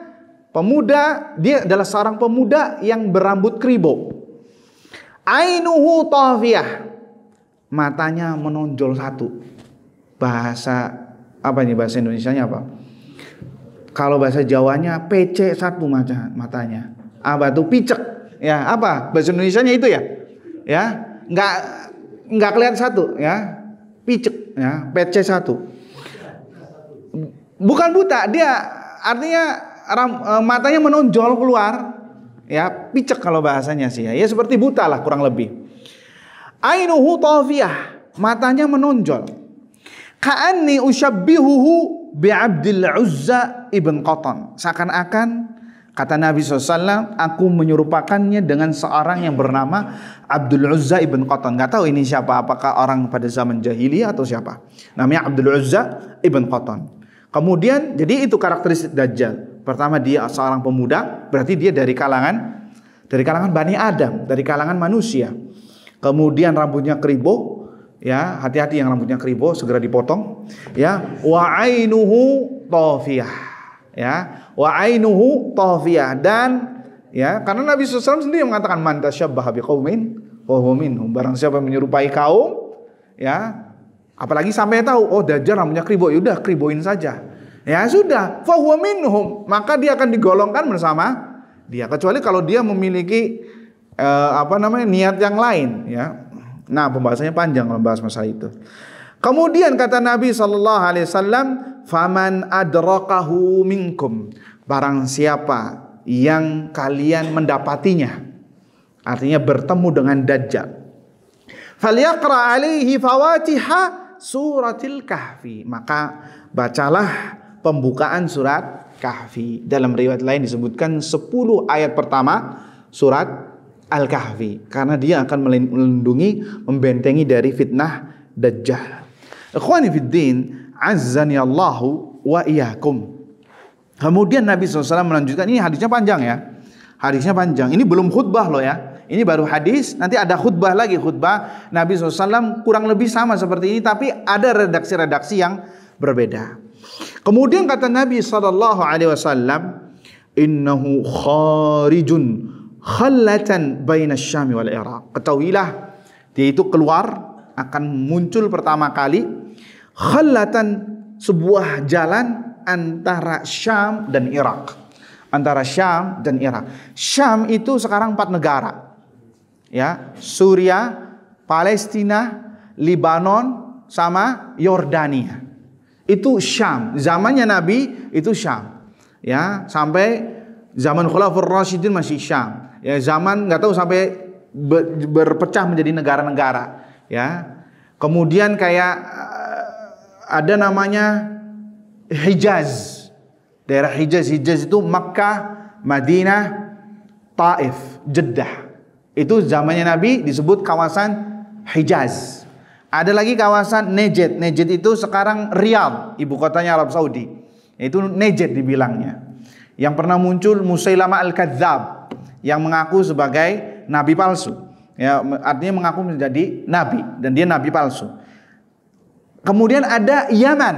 pemuda, dia adalah seorang pemuda yang berambut keribo. Ainuhu tafiyah, matanya menonjol satu. Bahasa apa nih, bahasa Indonesianya apa? Kalau bahasa Jawanya PC satu matanya. Apa tuh, picek? Ya, apa bahasa Indonesianya itu ya? Ya, nggak kelihatan satu, ya, picek, ya, PC satu. Bukan buta, dia artinya matanya menonjol keluar, ya, picek kalau bahasanya sih, ya seperti buta lah kurang lebih. Ainuhu tafiyah, matanya menonjol. Ka'anni usyabbihuhu bi'Abdil Uzza ibn Qatan. Seakan-akan, kata Nabi SAW, aku menyerupakannya dengan seorang yang bernama Abdul Uzza ibn Qatan. Gak tahu ini siapa, apakah orang pada zaman jahiliyah atau siapa. Namanya Abdul Uzza ibn Qatan. Kemudian, jadi itu karakteristik Dajjal. Pertama, dia seorang pemuda, berarti dia dari kalangan Bani Adam, dari kalangan manusia. Kemudian rambutnya keribo, ya, hati-hati yang rambutnya keribo, segera dipotong. Ya, wa ainuhu tafiyah, ya, wa ainuhu tafiyah. Dan ya, karena Nabi SAW sendiri mengatakan man tasyabbaha biqaumin fahuwa minhum. Barang siapa menyerupai kaum, ya, apalagi sampai tahu, oh Dajjal rambutnya keribo, ya udah keriboin saja. Ya sudah, fahuwa minhum, maka dia akan digolongkan bersama dia, kecuali kalau dia memiliki niat yang lain, ya. Nah, pembahasannya panjang membahas masalah itu. Kemudian kata Nabi SAW, faman adrakahu minkum, barang siapa yang kalian mendapatinya, artinya bertemu dengan Dajjal, falyaqra alaihi fawatiha suratil kahfi, maka bacalah pembukaan surat Kahfi. Dalam riwayat lain disebutkan 10 ayat pertama surat Al-Kahfi, karena dia akan melindungi, membentengi dari fitnah Dajjal. Ikhwani fiddin, azzani Allahu wa iyyakum. Kemudian Nabi SAW melanjutkan, ini hadisnya panjang ya. Hadisnya panjang. Ini belum khutbah loh ya. Ini baru hadis, nanti ada khutbah lagi. Khutbah Nabi SAW kurang lebih sama seperti ini, tapi ada redaksi-redaksi yang berbeda. Kemudian kata Nabi SAW, innahu kharijun khallatan baina Syam wal Iraq. Ketahuilah, dia itu keluar, akan muncul pertama kali khallatan, sebuah jalan antara Syam dan Irak. Antara Syam dan Irak. Syam itu sekarang 4 negara. Ya, Suriah, Palestina, Lebanon, sama Yordania. Itu Syam. Zamannya Nabi itu Syam. Ya, sampai zaman Khulafaur Rasyidin masih Syam. Ya, zaman nggak tahu sampai berpecah menjadi negara-negara. Ya. Kemudian kayak ada namanya Hijaz. Daerah Hijaz itu Makkah, Madinah, Taif, Jeddah. Itu zamannya Nabi disebut kawasan Hijaz. Ada lagi kawasan Najd. Najd itu sekarang Riyadh, ibu kotanya Arab Saudi. Itu Najd dibilangnya. Yang pernah muncul Musailamah Al-Kadzab yang mengaku sebagai nabi palsu. Ya, artinya mengaku menjadi nabi dan dia nabi palsu. Kemudian ada Yaman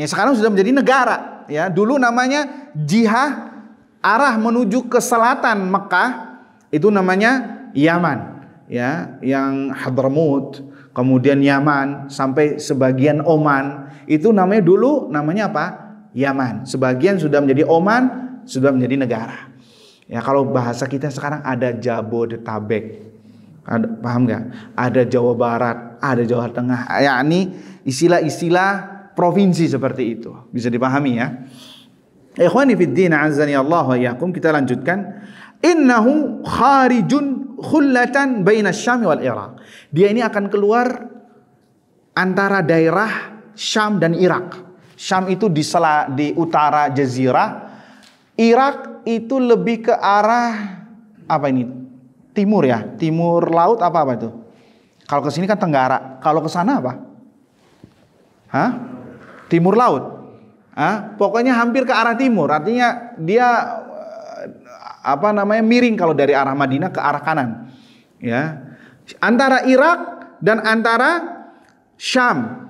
yang sekarang sudah menjadi negara. Ya, dulu namanya jihah arah menuju ke selatan Mekah, itu namanya Yaman. Ya, yang Hadramut, kemudian Yaman sampai sebagian Oman, itu namanya dulu namanya apa? Yaman. Sebagian sudah menjadi Oman, sudah menjadi negara. Ya, kalau bahasa kita sekarang ada Jabodetabek. Paham nggak? Ada Jawa Barat, ada Jawa Tengah. Yakni istilah-istilah provinsi seperti itu. Bisa dipahami ya. Ikhwani fid din, azani Allah wa iyyakum. Kita lanjutkan. Innahu kharijun khullatan baina Syam wal Iraq. Dia ini akan keluar antara daerah Syam dan Irak. Syam itu di utara jazirah. Irak itu lebih ke arah apa ini? Timur ya, timur laut apa itu? Kalau ke sini kan tenggara. Kalau ke sana apa? Hah? Timur laut. Pokoknya hampir ke arah timur. Artinya dia miring kalau dari arah Madinah ke arah kanan. Ya. Antara Irak dan antara Syam.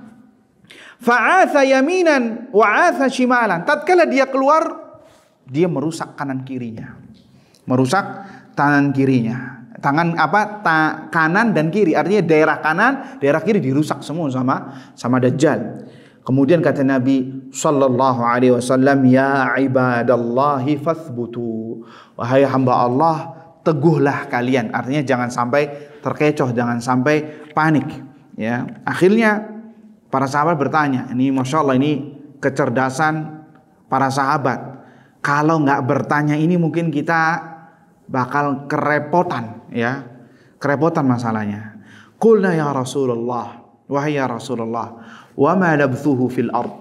Fa'atha yaminan wa'atha shimalan. Tatkala dia keluar, dia merusak kanan kirinya. Merusak tangan kirinya. Kanan dan kiri. Artinya daerah kanan, daerah kiri dirusak semua sama Dajjal. Kemudian kata Nabi sallallahu alaihi wasallam, "Ya ibadallahi fathbutu." Wahai hamba Allah, teguhlah kalian. Artinya jangan sampai terkecoh, jangan sampai panik. Ya, akhirnya para sahabat bertanya, ini masya Allah, ini kecerdasan para sahabat. Kalau nggak bertanya ini mungkin kita bakal kerepotan, ya, kerepotan masalahnya. Qulna ya Rasulullah, wahai ya Rasulullah, wa ma labthuhu fil ard.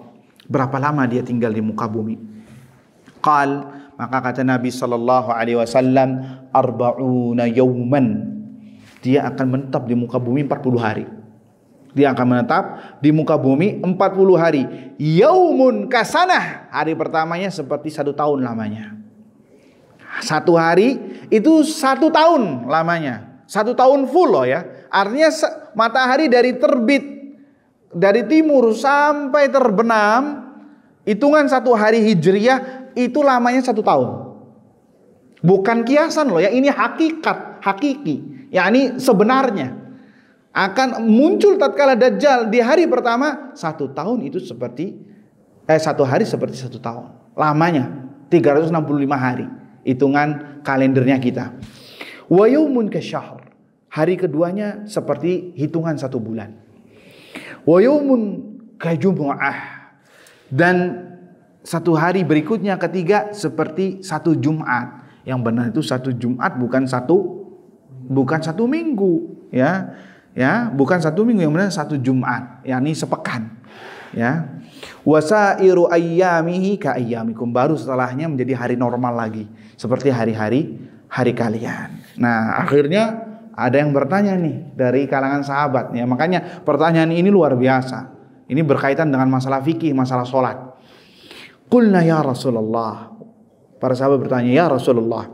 Berapa lama dia tinggal di muka bumi? Qal, maka kata Nabi sallallahu alaihi wasallam, 40 yauman. Dia akan menetap di muka bumi 40 hari. Dia akan menetap di muka bumi 40 hari. Yaumun kasanah. Hari pertamanya seperti 1 tahun lamanya. 1 hari itu 1 tahun lamanya. 1 tahun full loh ya. Artinya matahari dari terbit dari timur sampai terbenam, hitungan 1 hari hijriyah itu lamanya 1 tahun. Bukan kiasan loh ya, ini hakikat, hakiki. Yakni sebenarnya akan muncul tatkala Dajjal di hari pertama. 1 tahun itu seperti 1 hari seperti 1 tahun. Lamanya 365 hari. Hitungan kalendernya kita. Wa yaumun kasyahr. Hari keduanya seperti hitungan 1 bulan. Wa yaumun kajumu'ah. Dan 1 hari berikutnya ketiga seperti 1 Jumat. Yang benar itu 1 Jumat bukan satu minggu, ya. Ya, bukan 1 minggu, yang benar 1 Jumat, yakni sepekan. Ya. Wasairu ayyamihi ka ayyamikum. Baru setelahnya menjadi hari normal lagi, seperti hari-hari kalian. Nah, akhirnya ada yang bertanya nih dari kalangan sahabat ya. Makanya pertanyaan ini luar biasa. Ini berkaitan dengan masalah fikih, masalah sholat. Qulna ya Rasulullah. Para sahabat bertanya, ya Rasulullah,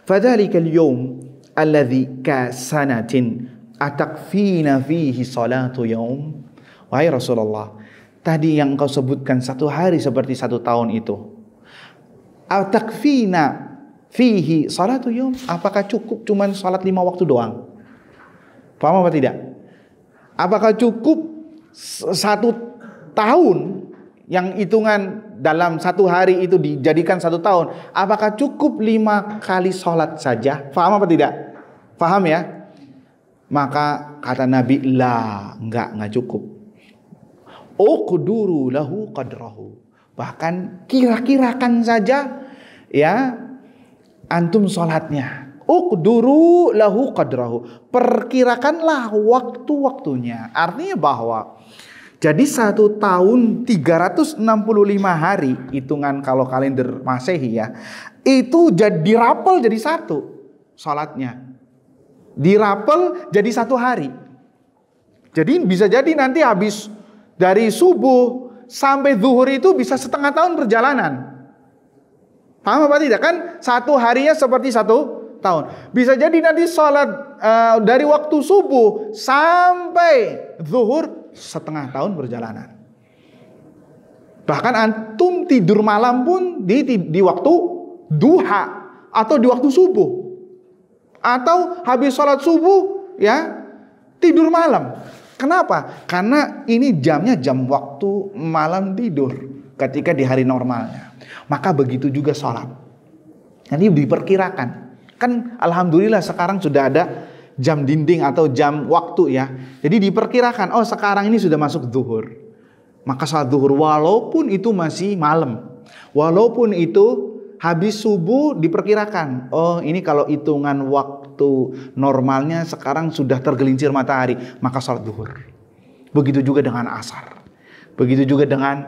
fadzalika al-yawm alladhi ka sanatin atakfina fihi salatu yawm. Wahai Rasulullah, tadi yang kau sebutkan 1 hari seperti 1 tahun itu, atakfina fihi salatu yawm, apakah cukup cuman salat 5 waktu doang? Paham apa tidak? Apakah cukup 1 tahun yang hitungan dalam 1 hari itu dijadikan 1 tahun? Apakah cukup 5 kali sholat saja? Paham apa tidak? Paham ya? Maka kata Nabi, la, enggak cukup. Uqduru lahu qadrahu. Bahkan kira-kirakan saja ya antum sholatnya. Uqduru lahu qadrahu. Perkirakanlah waktu-waktunya. Artinya bahwa jadi 1 tahun 365 hari, hitungan kalau kalender Masehi ya, itu dirapel jadi 1 sholatnya. Dirapel jadi 1 hari. Jadi bisa jadi nanti habis dari subuh sampai zuhur itu bisa setengah tahun perjalanan. Paham apa tidak? Kan 1 harinya seperti 1 tahun. Bisa jadi nanti sholat dari waktu subuh sampai zuhur setengah tahun perjalanan. Bahkan antum tidur malam pun di waktu duha atau di waktu subuh. Atau habis sholat subuh ya tidur malam. Kenapa? Karena ini jamnya jam waktu malam tidur. ketika di hari normalnya. Maka begitu juga sholat. Nanti diperkirakan. Kan alhamdulillah sekarang sudah ada jam dinding atau jam waktu ya. Jadi diperkirakan, oh sekarang ini sudah masuk zuhur. Maka sholat zuhur walaupun itu masih malam. Walaupun itu habis subuh diperkirakan. Oh ini kalau hitungan waktu normalnya sekarang sudah tergelincir matahari. Maka sholat zuhur. Begitu juga dengan asar. Begitu juga dengan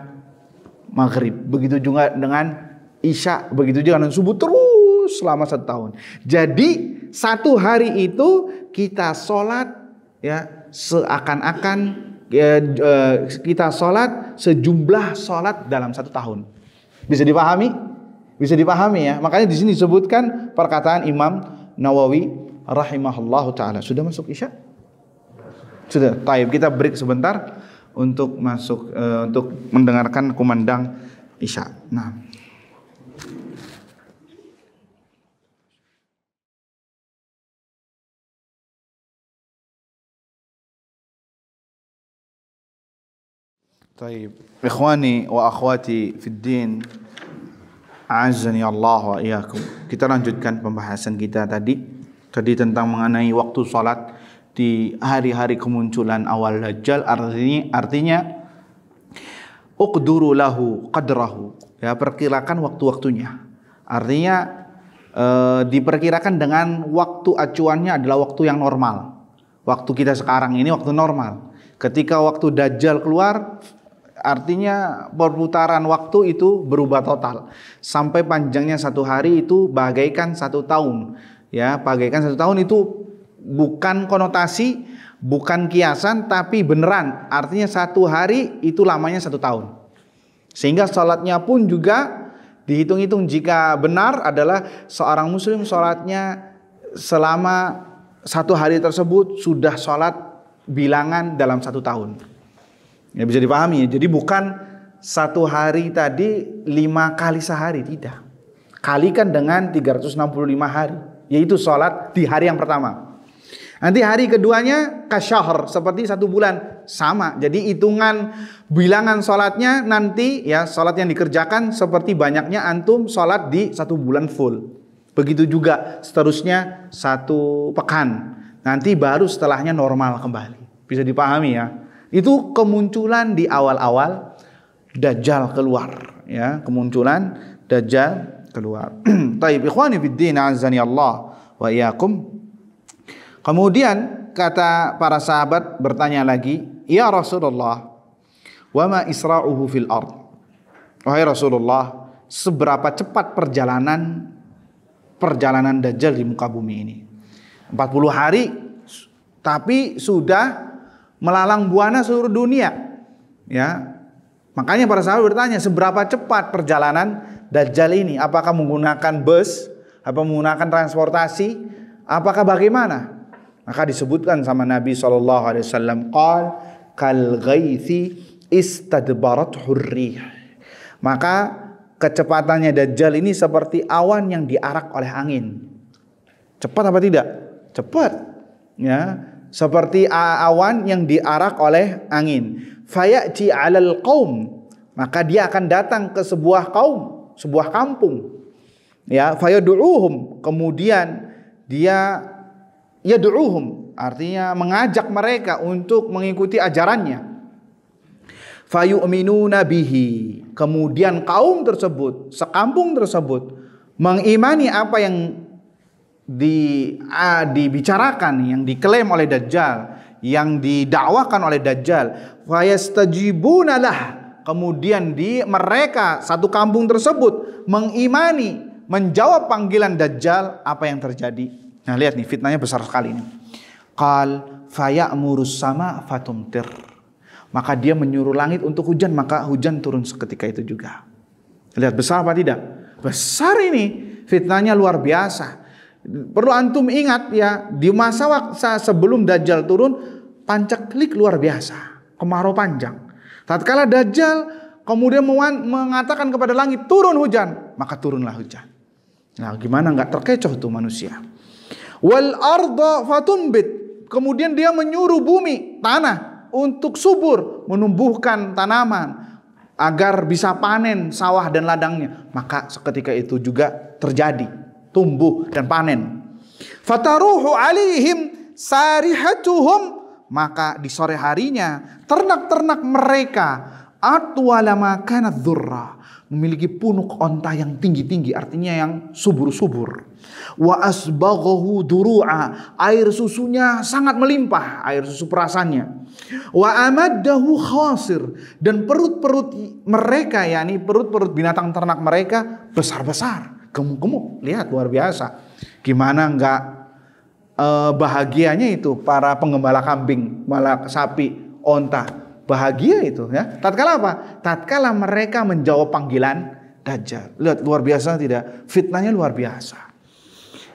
maghrib. Begitu juga dengan isya. Begitu juga dengan subuh terus selama 1 tahun. Jadi 1 hari itu kita sholat ya seakan-akan kita sholat sejumlah sholat dalam 1 tahun. Bisa dipahami? Bisa dipahami ya. Makanya di sini disebutkan perkataan Imam Nawawi rahimahullahu taala. Sudah masuk isya? Sudah. Taib. Kita break sebentar untuk masuk untuk mendengarkan kumandang isya. Nah. Taib. Ikhwani wa akhwati fid din, a'azzani Allah wa iyyakum. Kita lanjutkan pembahasan kita tadi tentang mengenai waktu salat di hari-hari kemunculan awal Dajjal. Artinya uqduru lahu qadrahu, ya, perkirakan waktu-waktunya. Artinya diperkirakan dengan waktu acuannya adalah waktu yang normal. Waktu kita sekarang ini waktu normal. Ketika waktu Dajjal keluar, artinya perputaran waktu itu berubah total. Sampai panjangnya 1 hari itu bagaikan 1 tahun. Ya, bagaikan 1 tahun itu bukan konotasi, bukan kiasan, tapi beneran. Artinya 1 hari itu lamanya 1 tahun. Sehingga sholatnya pun juga dihitung-hitung, jika benar adalah seorang muslim sholatnya selama 1 hari tersebut sudah sholat bilangan dalam 1 tahun. Ya, bisa dipahami ya. Jadi bukan 1 hari tadi 5 kali sehari, tidak. Kalikan dengan 365 hari, yaitu sholat di hari yang pertama. Nanti hari keduanya kasyahr, seperti 1 bulan, sama. Jadi hitungan bilangan sholatnya nanti ya, sholat yang dikerjakan seperti banyaknya antum sholat di 1 bulan full. Begitu juga seterusnya 1 pekan. Nanti baru setelahnya normal kembali. Bisa dipahami ya. Itu kemunculan di awal-awal Dajjal keluar, ya, kemunculan Dajjal keluar. Taib ikhwani fid din, azani Allah wa iyyakum. Kemudian kata para sahabat bertanya lagi, "Ya Rasulullah, wa ma isra'uhu fil ard?" Wahai Rasulullah, seberapa cepat perjalanan Dajjal di muka bumi ini? 40 hari tapi sudah melalang buana seluruh dunia. Ya. Makanya para sahabat bertanya, seberapa cepat perjalanan Dajjal ini? Apakah menggunakan bus? Apa menggunakan transportasi? Apakah bagaimana? Maka disebutkan sama Nabi SAW, qal kal ghaithi istadbarat hurrih. Maka kecepatannya Dajjal ini seperti awan yang diarak oleh angin. Cepat apa tidak? Cepat. Ya. Seperti awan yang diarak oleh angin. Fayati 'alal qaum, maka dia akan datang ke sebuah kaum, sebuah kampung. Ya, fayad'uuhum, kemudian dia yad'uuhum, artinya mengajak mereka untuk mengikuti ajarannya. Fayu'minuna bihi, kemudian kaum tersebut, sekampung tersebut mengimani apa yang dibicarakan, yang diklaim oleh Dajjal, yang didakwakan oleh Dajjal. Fayastajibuna lah, kemudian mereka satu kampung tersebut mengimani, menjawab panggilan Dajjal. Apa yang terjadi? Nah, lihat nih, fitnahnya besar sekali ini. Qal faya'murus sama fatumtir, maka dia menyuruh langit untuk hujan, maka hujan turun seketika itu juga. Lihat besar apa tidak? Besar ini, fitnahnya luar biasa. Perlu antum ingat ya, di masa sebelum Dajjal turun, pancaklik luar biasa, kemarau panjang. Tatkala Dajjal kemudian mengatakan kepada langit, turun hujan, maka turunlah hujan. Nah, gimana nggak terkecoh tuh manusia? Wal arda fatumbit, kemudian dia menyuruh bumi, tanah, untuk subur, menumbuhkan tanaman, agar bisa panen sawah dan ladangnya. Maka seketika itu juga terjadi tumbuh dan panen. Fataruhu alaihim sarihatuhum, maka di sore harinya ternak-ternak mereka atwala ma kanat dzurra, memiliki punuk onta yang tinggi-tinggi, artinya yang subur-subur. Wa asbaghahu duru'a, air susunya sangat melimpah, air susu perasannya. Wa amaddahu khasir, dan perut-perut mereka, yakni perut-perut binatang ternak mereka besar-besar, gemuk-gemuk. Lihat, luar biasa. Gimana enggak bahagianya itu para penggembala kambing, malah sapi, onta. Bahagia itu ya. Tatkala apa? Tatkala mereka menjawab panggilan Dajjal. Lihat, luar biasa tidak? Fitnahnya luar biasa.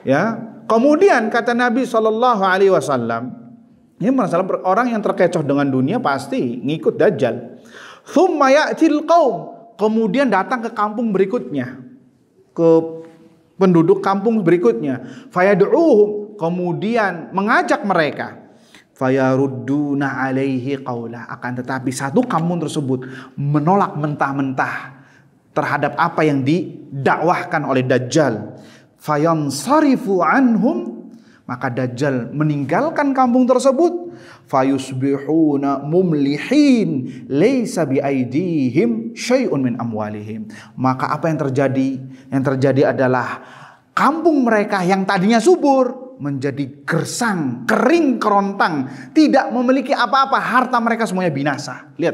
Ya. Kemudian kata Nabi SAW, ini masalah orang yang terkecoh dengan dunia pasti ngikut Dajjal. Tsumma ya'til qaum, kemudian datang ke kampung berikutnya, ke penduduk kampung berikutnya. Fayad'uhum, kemudian mengajak mereka. Fayarudduna alaihi qawla, akan tetapi satu kampung tersebut menolak mentah-mentah terhadap apa yang didakwahkan oleh Dajjal. Fayansarifu anhum, maka Dajjal meninggalkan kampung tersebut. Fayusbihuna mumlihin laisa biaidihim syai'un min amwalihim, maka apa yang terjadi? Yang terjadi adalah kampung mereka yang tadinya subur menjadi gersang, kering kerontang, tidak memiliki apa-apa. Harta mereka semuanya binasa. Lihat,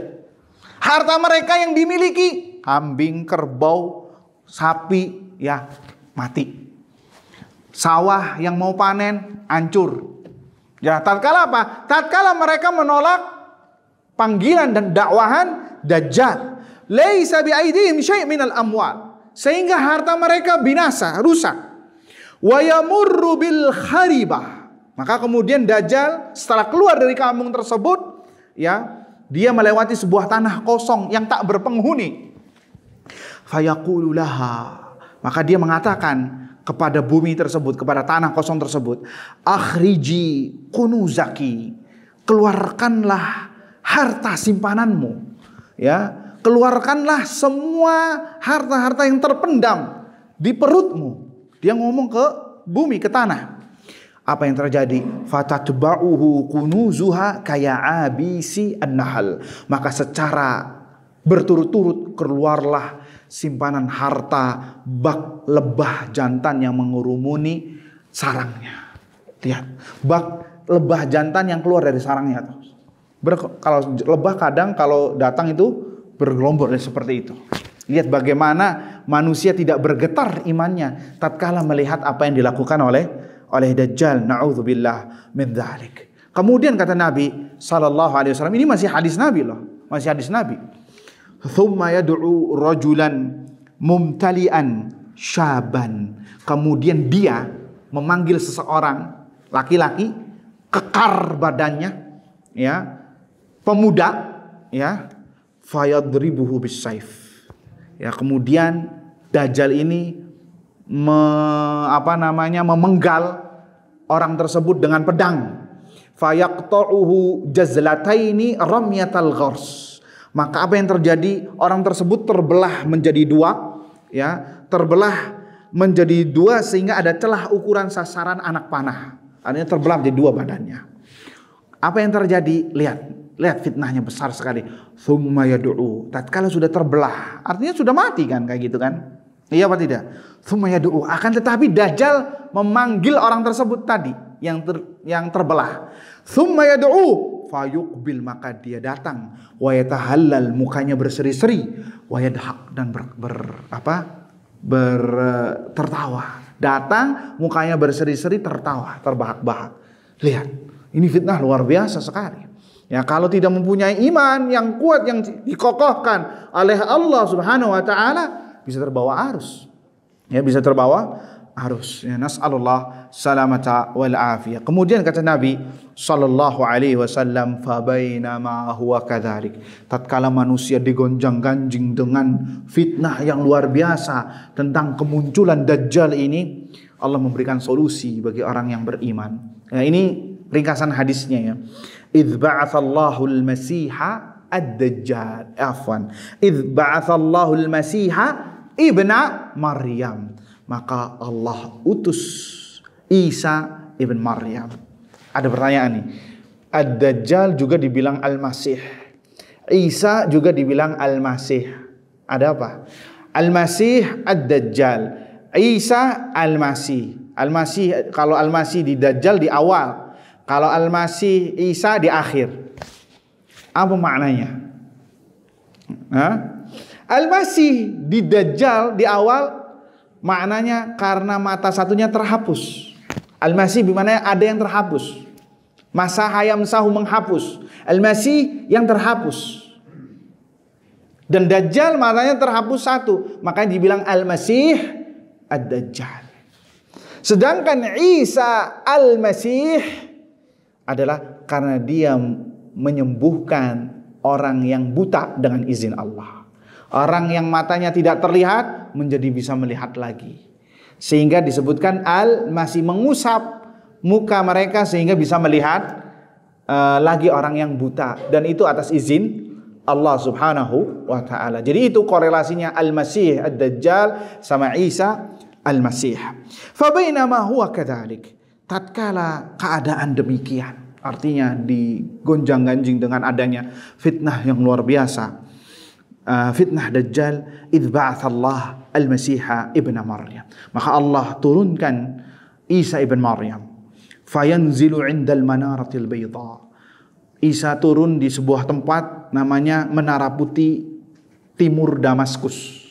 harta mereka yang dimiliki, kambing, kerbau, sapi, ya mati. Sawah yang mau panen hancur. Ya, tatkala apa? Tatkala mereka menolak panggilan dan dakwahan Dajjal. Laisa biaidihim syai' minal amwal, sehingga harta mereka binasa, rusak. Wa yamurru bil kharibah, maka kemudian Dajjal setelah keluar dari kampung tersebut, ya, dia melewati sebuah tanah kosong yang tak berpenghuni. Fayaqulu laha, maka dia mengatakan kepada bumi tersebut, kepada tanah kosong tersebut, akhriji kunuzaki, keluarkanlah harta simpananmu, ya, keluarkanlah semua harta-harta yang terpendam di perutmu. Dia ngomong ke bumi, ke tanah. Apa yang terjadi? Fatatba'uhu kunuzuha kaya abisi an-nahl, maka secara berturut-turut keluarlah simpanan harta bak lebah jantan yang mengurumuni sarangnya. Lihat, bak lebah jantan yang keluar dari sarangnya. Kalau lebah kadang kalau datang itu bergelombor seperti itu. Lihat bagaimana manusia tidak bergetar imannya tatkala melihat apa yang dilakukan oleh Dajjal. Na'udzubillah min dzalik. Kemudian kata Nabi SAW, ini masih hadis Nabi loh, masih hadis Nabi. Tsumma yad'u rajulan mumtali'an syaban, kemudian dia memanggil seseorang laki-laki kekar badannya, ya, pemuda, ya, fayadribuhu bisayf. Ya, kemudian Dajjal ini memenggal orang tersebut dengan pedang. Fayaqta'uhu jazlataini ramyatal ghars. Maka apa yang terjadi? Orang tersebut terbelah menjadi dua, ya, terbelah menjadi dua sehingga ada celah ukuran sasaran anak panah. Artinya terbelah menjadi dua badannya. Apa yang terjadi? Lihat fitnahnya besar sekali. Tsumma yad'u, tatkala sudah terbelah, artinya sudah mati kan, kayak gitu kan? Iya apa tidak? Tsumma yad'u, akan tetapi Dajjal memanggil orang tersebut tadi yang terbelah. Tsumma yad'u fayuqbil, maka dia datang. Wa yatahallal, mukanya berseri-seri. Wa yadhaq, dan tertawa. Datang, mukanya berseri-seri, tertawa, terbahak-bahak. Lihat, ini fitnah luar biasa sekali. Ya, kalau tidak mempunyai iman yang kuat, yang dikokohkan oleh Allah Subhanahu wa taala, bisa terbawa arus. Ya, bisa terbawa arus. Ya, nas'alullah salamata wal afiyah. Kemudian kata Nabi sallallahu alaihi wasallam, fa bainama huwa kadzalik. Tatkala manusia digonjang-ganjing dengan fitnah yang luar biasa tentang kemunculan Dajjal ini, Allah memberikan solusi bagi orang yang beriman. Ya, ini ringkasan hadisnya ya. Idz ba'atsallahu al-masiha ad-Dajjal. Afwan. Idz ba'atsallahu al-Masiha ibna Maryam. Maka Allah utus Isa ibn Maryam. Ada pertanyaan nih. Ad-Dajjal juga dibilang Al-Masih. Isa juga dibilang Al-Masih. Ada apa? Al-Masih Ad-Dajjal. Isa Al-Masih. Al-Masih, kalau Al-Masih di Dajjal di awal. Kalau Al-Masih Isa di akhir. Apa maknanya? Al-Masih di Dajjal di awal maknanya karena mata satunya terhapus. Al-Masih bimana ada yang terhapus. Masaha yamsahu menghapus. Al-Masih yang terhapus. Dan Dajjal matanya terhapus satu. Makanya dibilang Al-Masih Ad-Dajjal. Sedangkan Isa Al-Masih adalah karena dia menyembuhkan orang yang buta dengan izin Allah. Orang yang matanya tidak terlihat menjadi bisa melihat lagi. Sehingga disebutkan Al-Masih mengusap muka mereka sehingga bisa melihat lagi orang yang buta. Dan itu atas izin Allah subhanahu wa ta'ala. Jadi itu korelasinya Al-Masih Ad-Dajjal sama Isa Al-Masih. Fabainama huwa kadzalik. Tatkala keadaan demikian. Artinya digonjang-ganjing dengan adanya fitnah yang luar biasa. Fitnah Dajjal. Idz ba'atsallah Al-Masiha ibn Maryam. Maka Allah turunkan Isa ibn Maryam. Fayanzilu 'indal manaratil bayda. Isa turun di sebuah tempat namanya Menara Putih Timur Damaskus.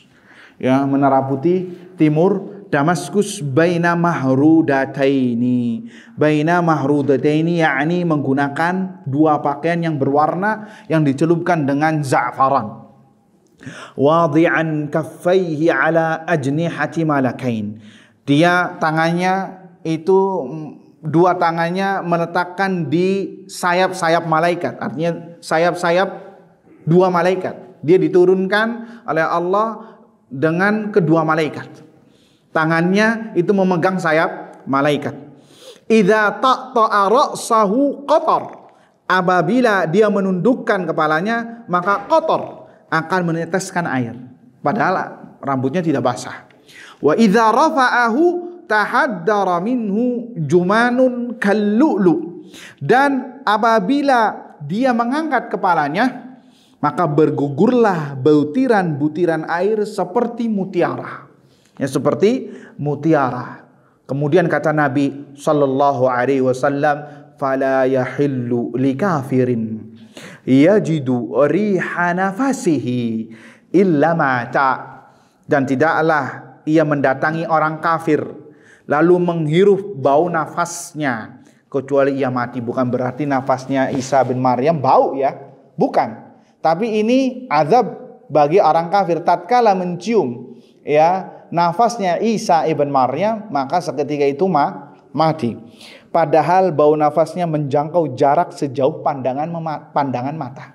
Ya, Menara Putih Timur Damaskus baina mahrudataini. Baina mahrudataini yakni menggunakan dua pakaian yang berwarna yang dicelupkan dengan za'faran. Wadi'an kaffaihi ala ajnihati malakain. Dia tangannya itu dua tangannya meletakkan di sayap-sayap malaikat. Artinya sayap-sayap dua malaikat. Dia diturunkan oleh Allah dengan kedua malaikat. Tangannya itu memegang sayap malaikat. Idza taqta'a ra'sahu qatar. Apabila dia menundukkan kepalanya, maka qatar akan meneteskan air. Padahal rambutnya tidak basah. Wa idza rafa'ahu tahaddara minhu jumanun kallu'lu. Dan apabila dia mengangkat kepalanya, maka bergugurlah butiran-butiran air seperti mutiara. Ya, seperti mutiara. Kemudian kata Nabi sallallahu alaihi wasallam, fala yahillu likafirin yajidu riha nafasihi illa mata. Dan tidaklah ia mendatangi orang kafir lalu menghirup bau nafasnya kecuali ia mati. Bukan berarti nafasnya Isa bin Maryam bau ya, bukan. Tapi ini azab bagi orang kafir tatkala mencium ya nafasnya Isa ibn Maryam, maka seketika itu mati. Padahal bau nafasnya menjangkau jarak sejauh pandangan mata.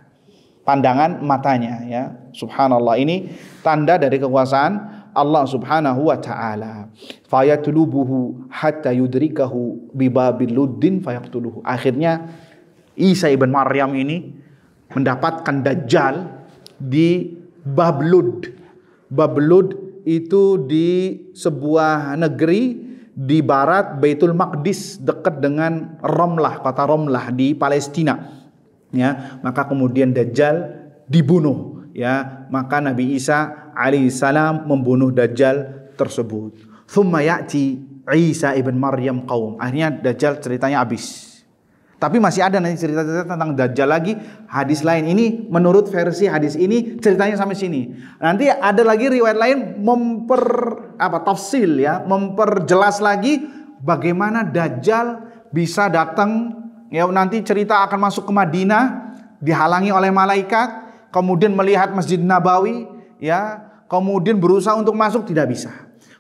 Pandangan matanya ya. Subhanallah, ini tanda dari kekuasaan Allah subhanahu wa ta'ala. Fayatlubuhu hatta yudrikahu bibabil luddin fayaqtuluhu. Akhirnya Isa ibn Maryam ini mendapatkan Dajjal di Bab Lud. Bab Lud itu di sebuah negeri di barat Baitul Maqdis, dekat dengan Ramlah, kota Ramlah di Palestina. Ya, maka kemudian Dajjal dibunuh. Ya, maka Nabi Isa alaihissalam membunuh Dajjal tersebut. Thumma ya'ti Isa ibn Maryam qaum. Akhirnya Dajjal ceritanya habis. Tapi masih ada nanti cerita-cerita tentang Dajjal lagi, hadis lain. Ini menurut versi hadis ini ceritanya sampai sini. Nanti ada lagi riwayat lain tafsil ya, memperjelas lagi bagaimana Dajjal bisa datang ya, nanti cerita akan masuk ke Madinah dihalangi oleh malaikat, kemudian melihat Masjid Nabawi ya, kemudian berusaha untuk masuk tidak bisa.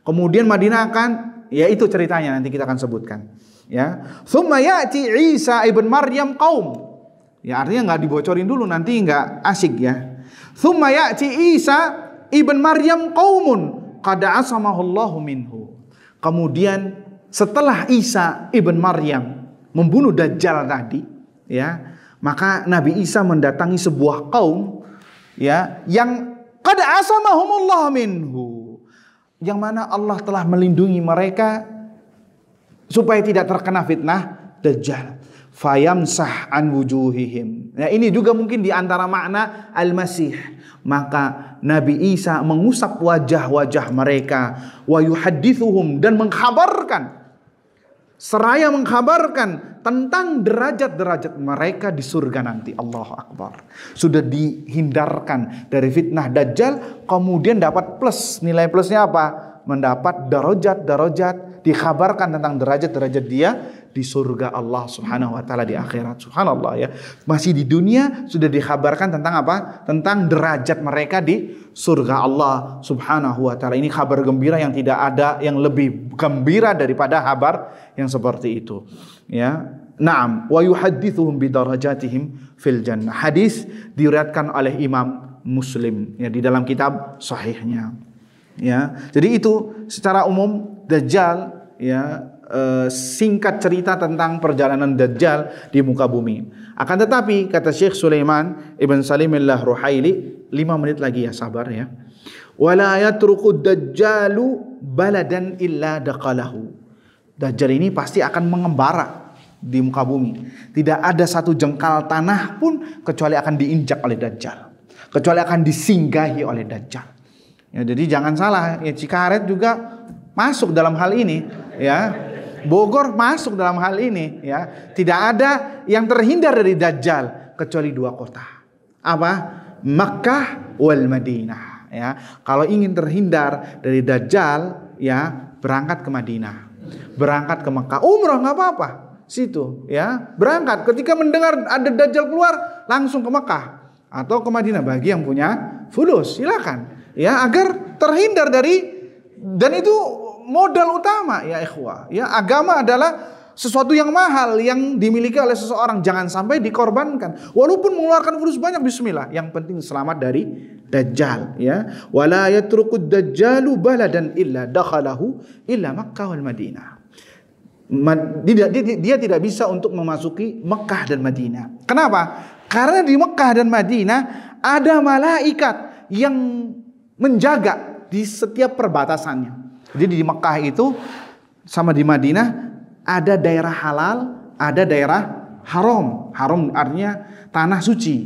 Kemudian Madinah akan, ya itu ceritanya nanti kita akan sebutkan. Ya, thumma ya'ti Isa ibn Maryam qaum. Ya, artinya nggak dibocorin dulu, nanti nggak asik ya. Thumma ya'ti Isa ibn Maryam qaumun qad asamahullahu minhu. Kemudian setelah Isa ibn Maryam membunuh Dajjal tadi, ya, Maka Nabi Isa mendatangi sebuah kaum ya yang qad asamahumullah minhu, yang mana Allah telah melindungi mereka supaya tidak terkena fitnah Dajjal. Fayamsah an wujuhihim. Nah, ini juga mungkin di antara makna al-Masih. Maka Nabi Isa mengusap wajah-wajah mereka, wa yuhaddithuhum, dan mengkhabarkan, seraya mengkhabarkan tentang derajat-derajat mereka di surga nanti. Allahu Akbar. Sudah dihindarkan dari fitnah Dajjal, kemudian dapat plus. Nilai plusnya apa? Mendapat darajat-darajat, dikhabarkan tentang derajat-derajat dia di surga Allah Subhanahu wa taala di akhirat. Subhanallah ya. Masih di dunia sudah dikhabarkan tentang apa? Tentang derajat mereka di surga Allah Subhanahu wa taala. Ini kabar gembira yang tidak ada yang lebih gembira daripada kabar yang seperti itu. Ya. Naam, wa yuhaddithuhum bi darajatihim fil jannah. Hadis diriwayatkan oleh Imam Muslim ya di dalam kitab sahihnya. Ya. Jadi itu secara umum Dajjal ya, singkat cerita tentang perjalanan Dajjal di muka bumi. Akan tetapi kata Syekh Sulaiman Ibn Salim Al-Ruhaili, 5 menit lagi ya, sabar ya. Wala yatruqud dajjalu baladan illa daqalahu. Dajjal ini pasti akan mengembara di muka bumi. Tidak ada satu jengkal tanah pun kecuali akan diinjak oleh Dajjal, kecuali akan disinggahi oleh Dajjal. Ya, jadi jangan salah ya, Cikaret juga masuk dalam hal ini ya. Bogor masuk dalam hal ini ya. Tidak ada yang terhindar dari Dajjal kecuali 2 kota. Apa? Makkah wal Madinah ya. Kalau ingin terhindar dari Dajjal ya, berangkat ke Madinah, berangkat ke Makkah, umrah nggak apa-apa situ ya. Berangkat ketika mendengar ada Dajjal keluar langsung ke Makkah atau ke Madinah bagi yang punya fulus, silakan ya, agar terhindar dari, dan itu modal utama ya ikhwah. Ya, agama adalah sesuatu yang mahal yang dimiliki oleh seseorang, jangan sampai dikorbankan. Walaupun mengeluarkan fulus banyak, bismillah, yang penting selamat dari Dajjal ya. Wala yatrukud dajjalu baladan illa dakhalahu illa Makkah wal Madinah. Dia tidak bisa untuk memasuki Mekah dan Madinah. Kenapa? Karena di Mekah dan Madinah ada malaikat yang menjaga di setiap perbatasannya. Jadi di Mekah itu sama di Madinah ada daerah halal, ada daerah haram. Haram artinya tanah suci.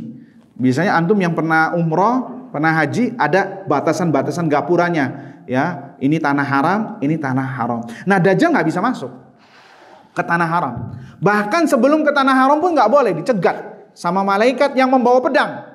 Biasanya antum yang pernah umroh, pernah haji, ada batasan-batasan gapuranya. Ya, ini tanah haram, ini tanah haram. Nah, Dajjal nggak bisa masuk ke tanah haram. Bahkan sebelum ke tanah haram pun nggak boleh, dicegat sama malaikat yang membawa pedang.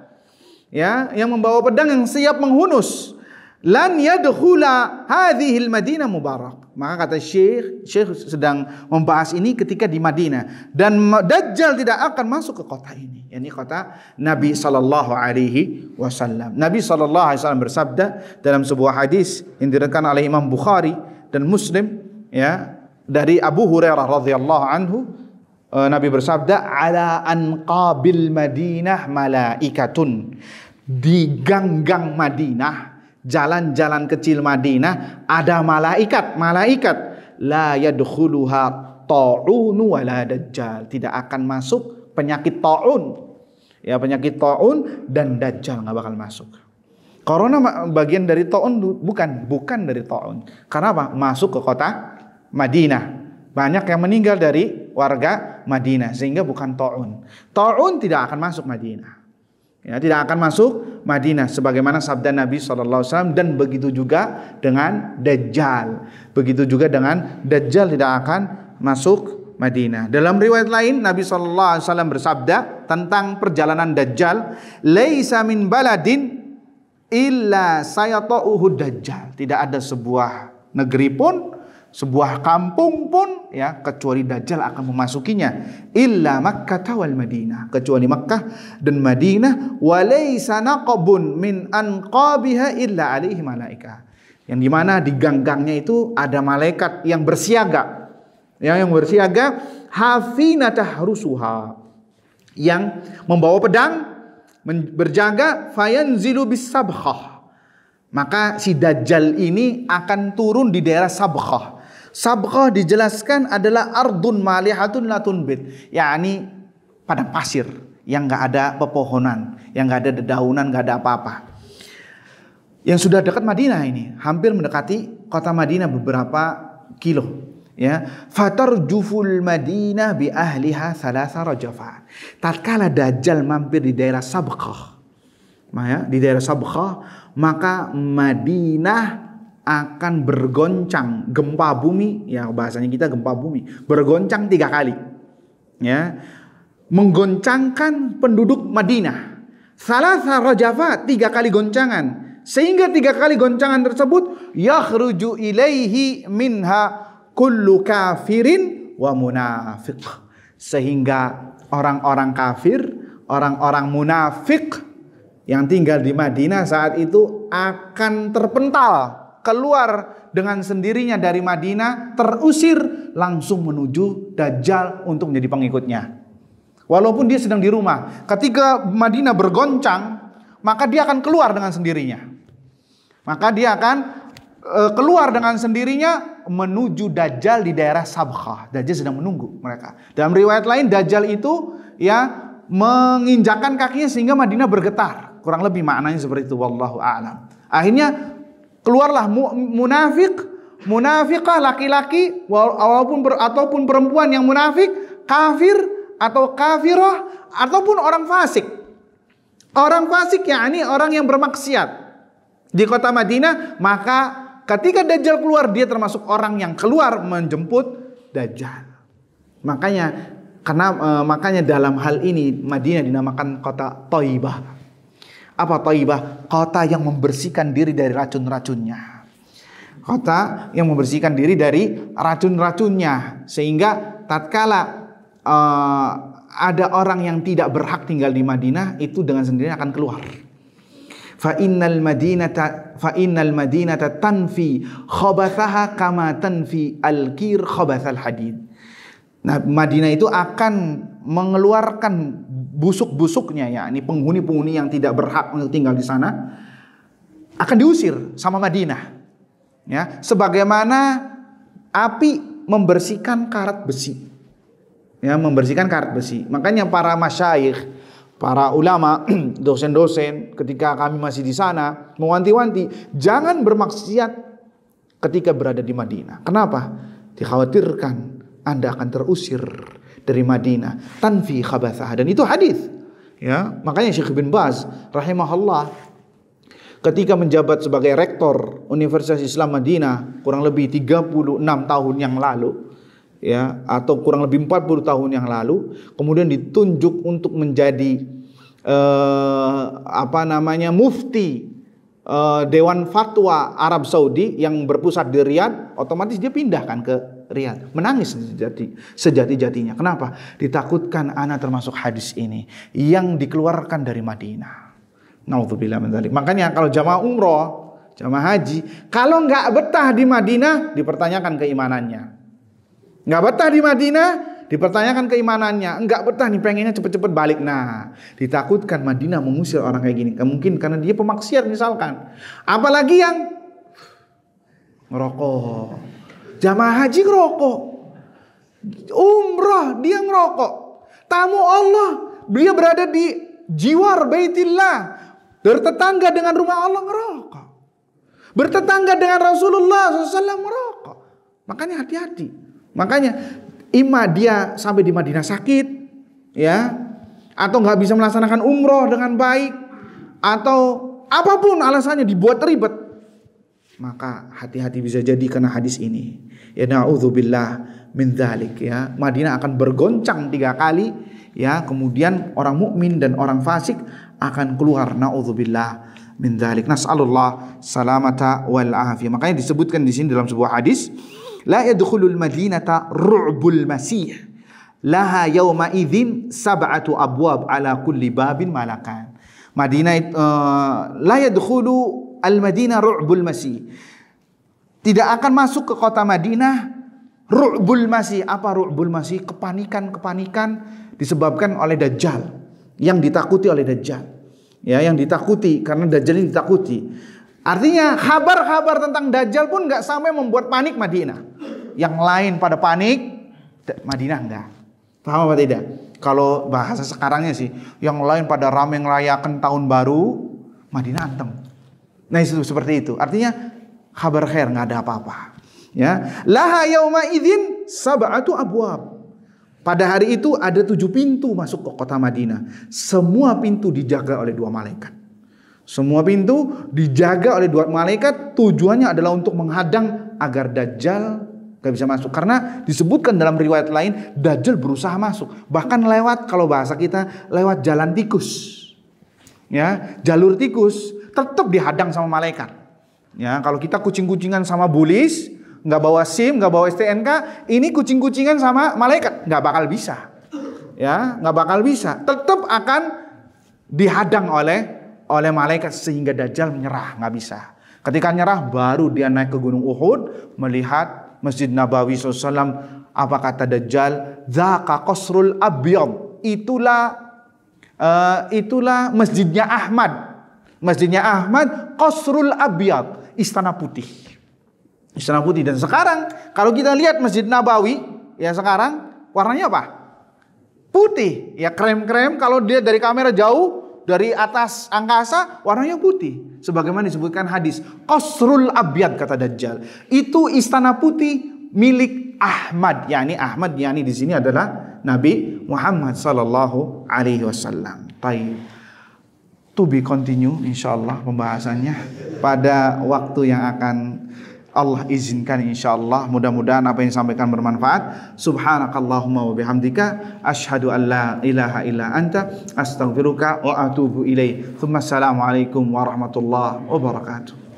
Ya, yang membawa pedang yang siap menghunus. Lan yadkhula hadhil Madinah mubarak. Maka kata Syekh sedang membahas ini ketika di Madinah, dan Dajjal tidak akan masuk ke kota ini, yakni kota Nabi sallallahu alaihi wasallam. Nabi sallallahu alaihi wasallam bersabda dalam sebuah hadis yang diriwayatkan oleh Imam Bukhari dan Muslim ya, dari Abu Hurairah radhiyallahu anhu, Nabi bersabda, ala anqabil Madinah malaikatun. Di gang-gang Madinah, jalan-jalan kecil Madinah, ada malaikat la yadkhuluha ta'unu wala dajjal. Tidak akan masuk penyakit ta'un. Ya, penyakit ta'un dan dajjal enggak bakal masuk. Corona bagian dari ta'un, bukan dari ta'un. Karena apa? Masuk ke kota Madinah. Banyak yang meninggal dari warga Madinah sehingga bukan ta'un. Ta'un tidak akan masuk Madinah. Ya, tidak akan masuk Madinah sebagaimana sabda Nabi SAW, dan begitu juga dengan Dajjal. Begitu juga dengan Dajjal tidak akan masuk Madinah. Dalam riwayat lain Nabi SAW bersabda tentang perjalanan Dajjal, laisa min baladin illa sayata'uhu Dajjal. Tidak ada sebuah negeri pun, sebuah kampung pun ya, kecuali Dajjal akan memasukinya. Illa Makkah wal Madinah, kecuali Makkah dan Madinah. Walaysa naqabun min anqabiha illa alaihi malaikah, yang dimana di gang-gangnya itu ada malaikat yang bersiaga, yang bersiaga, hafina tahrusuha, yang membawa pedang berjaga, fayanzilu bis sabkhah. Maka si Dajjal ini akan turun di daerah Sabkhah. Sabkhah dijelaskan adalah ardun malihatun la tunbit, yakni padang pasir yang nggak ada pepohonan, yang nggak ada dedaunan, nggak ada apa-apa. Yang sudah dekat Madinah ini, hampir mendekati kota Madinah beberapa kilo. Ya, fatarjuful Madinah bi ahliha thalatha rajafat. Tatkala Dajjal mampir di daerah Sabkhah, di daerah Sabkhah, maka Madinah akan bergoncang, gempa bumi, ya bahasanya kita gempa bumi, bergoncang 3 kali. Ya, menggoncangkan penduduk Madinah. Thalatha rajafat, 3 kali goncangan. Sehingga 3 kali goncangan tersebut yakhruju ilaihi minha kullu kafirin wa munafiq. Sehingga orang-orang kafir, orang-orang munafik yang tinggal di Madinah saat itu akan terpental, keluar dengan sendirinya dari Madinah, terusir langsung menuju Dajjal untuk menjadi pengikutnya. Walaupun dia sedang di rumah, ketika Madinah bergoncang, maka dia akan keluar dengan sendirinya. Maka dia akan keluar dengan sendirinya menuju Dajjal di daerah Sabkhah. Dajjal sedang menunggu mereka. Dalam riwayat lain Dajjal itu ya menginjakkan kakinya sehingga Madinah bergetar. Kurang lebih maknanya seperti itu, wallahu a'lam. Akhirnya keluarlah munafiqah laki-laki ataupun perempuan yang munafik, kafir atau kafirah ataupun orang fasik. Orang fasik yakni orang yang bermaksiat di kota Madinah. Maka ketika Dajjal keluar, dia termasuk orang yang keluar menjemput Dajjal. Makanya dalam hal ini Madinah dinamakan kota Thaibah. Apa Thaibah? Kota yang membersihkan diri dari racun-racunnya. Kota yang membersihkan diri dari racun-racunnya. Sehingga tatkala ada orang yang tidak berhak tinggal di Madinah, itu dengan sendirinya akan keluar. Fa innal madinata tanfi khabathaha kama tanfi al-kir khabathal hadid. Nah, Madinah itu akan mengeluarkan busuk-busuknya, yakni penghuni-penghuni yang tidak berhak untuk tinggal di sana akan diusir sama Madinah. Ya, sebagaimana api membersihkan karat besi. Ya, membersihkan karat besi. Makanya para masyayikh, para ulama, dosen-dosen ketika kami masih di sana mewanti-wanti, jangan bermaksiat ketika berada di Madinah. Kenapa? Dikhawatirkan Anda akan terusir dari Madinah. Tanfi khabathah. Dan itu hadis. Ya, makanya Syekh bin Baz rahimahullah ketika menjabat sebagai rektor Universitas Islam Madinah kurang lebih 36 tahun yang lalu, ya, atau kurang lebih 40 tahun yang lalu, kemudian ditunjuk untuk menjadi mufti Dewan Fatwa Arab Saudi yang berpusat di Riyadh. Otomatis dia pindahkan ke Riyadh, menangis sejati-jatinya. Kenapa? Ditakutkan anak termasuk hadis ini yang dikeluarkan dari Madinah. Naudzubillah min dzalik. Makanya kalau jamaah umroh, jamaah haji, kalau nggak betah di Madinah, dipertanyakan keimanannya. Nggak betah di Madinah, dipertanyakan keimanannya. Nggak betah nih, pengennya cepet-cepet balik. Nah, ditakutkan Madinah mengusir orang kayak gini. Mungkin karena dia pemaksiat misalkan. Apalagi yang ngerokok. Jamaah haji ngerokok. Umrah dia ngerokok. Tamu Allah, dia berada di jiwar Baitillah, bertetangga dengan rumah Allah, ngerokok. Bertetangga dengan Rasulullah SAW, ngerokok. Makanya hati-hati. Makanya imma dia sampai di Madinah sakit, ya, atau nggak bisa melaksanakan umroh dengan baik, atau apapun alasannya dibuat ribet, maka hati-hati bisa jadi kena hadis ini. Ya, na'udzubillah min dzalik, ya. Madinah akan bergoncang 3 kali, ya. Kemudian orang mukmin dan orang fasik akan keluar, na'udzubillah min dzalik. Nas'alullah salamata wal afiyah. Makanya disebutkan di sini dalam sebuah hadis, la yadkhulul madinata ru'bul masih laha yawma idzin sab'atu abwab ala kulli babin malakan. Madinah la yadkhulu al madinah ru'bul masih, tidak akan masuk ke kota Madinah ru'bul masih. Apa ru'bul masih? Kepanikan disebabkan oleh Dajjal, yang ditakuti oleh Dajjal, ya, yang ditakuti karena Dajjal ini ditakuti. Artinya kabar-kabar tentang Dajjal pun nggak sampai membuat panik Madinah. Yang lain pada panik, Madinah enggak. Paham apa tidak? Kalau bahasa sekarangnya sih, yang lain pada rame ngerayakan tahun baru, Madinah anteng. Nah itu seperti itu. Artinya kabar khair, nggak ada apa-apa. Ya, laha yauma idzin sab'atu abwab. Pada hari itu ada 7 pintu masuk ke kota Madinah. Semua pintu dijaga oleh 2 malaikat. Semua pintu dijaga oleh 2 malaikat. Tujuannya adalah untuk menghadang agar Dajjal gak bisa masuk. Karena disebutkan dalam riwayat lain, Dajjal berusaha masuk. Bahkan lewat, kalau bahasa kita, lewat jalan tikus. Ya, jalur tikus tetap dihadang sama malaikat. Ya, kalau kita kucing-kucingan sama bulis, nggak bawa SIM, nggak bawa STNK, ini kucing-kucingan sama malaikat, nggak bakal bisa. Ya, nggak bakal bisa. Tetap akan dihadang oleh malaikat sehingga Dajjal menyerah, nggak bisa. Ketika nyerah, baru dia naik ke Gunung Uhud, melihat Masjid Nabawi SAW. Apa kata Dajjal? Dzaka qasrul abyad. Itulah masjidnya Ahmad. Masjidnya Ahmad, qasrul abyad, istana putih. Istana putih. Dan sekarang kalau kita lihat Masjid Nabawi, ya sekarang warnanya apa? Putih. Ya krem-krem, kalau dia dari kamera jauh, dari atas angkasa, warnanya putih. Sebagaimana disebutkan hadis, qasrul abyad kata Dajjal. Itu istana putih milik Ahmad. Yani Ahmad, yani di sini adalah Nabi Muhammad sallallahu alaihi wasallam. Baik. To be continue insyaallah pembahasannya pada waktu yang akan Allah izinkan insyaallah. Mudah-mudahan apa yang disampaikan bermanfaat. Subhanakallahumma wa bihamdika asyhadu an la ilaha illa anta astaghfiruka wa atubu ilaik. Assalamualaikum warahmatullahi wabarakatuh.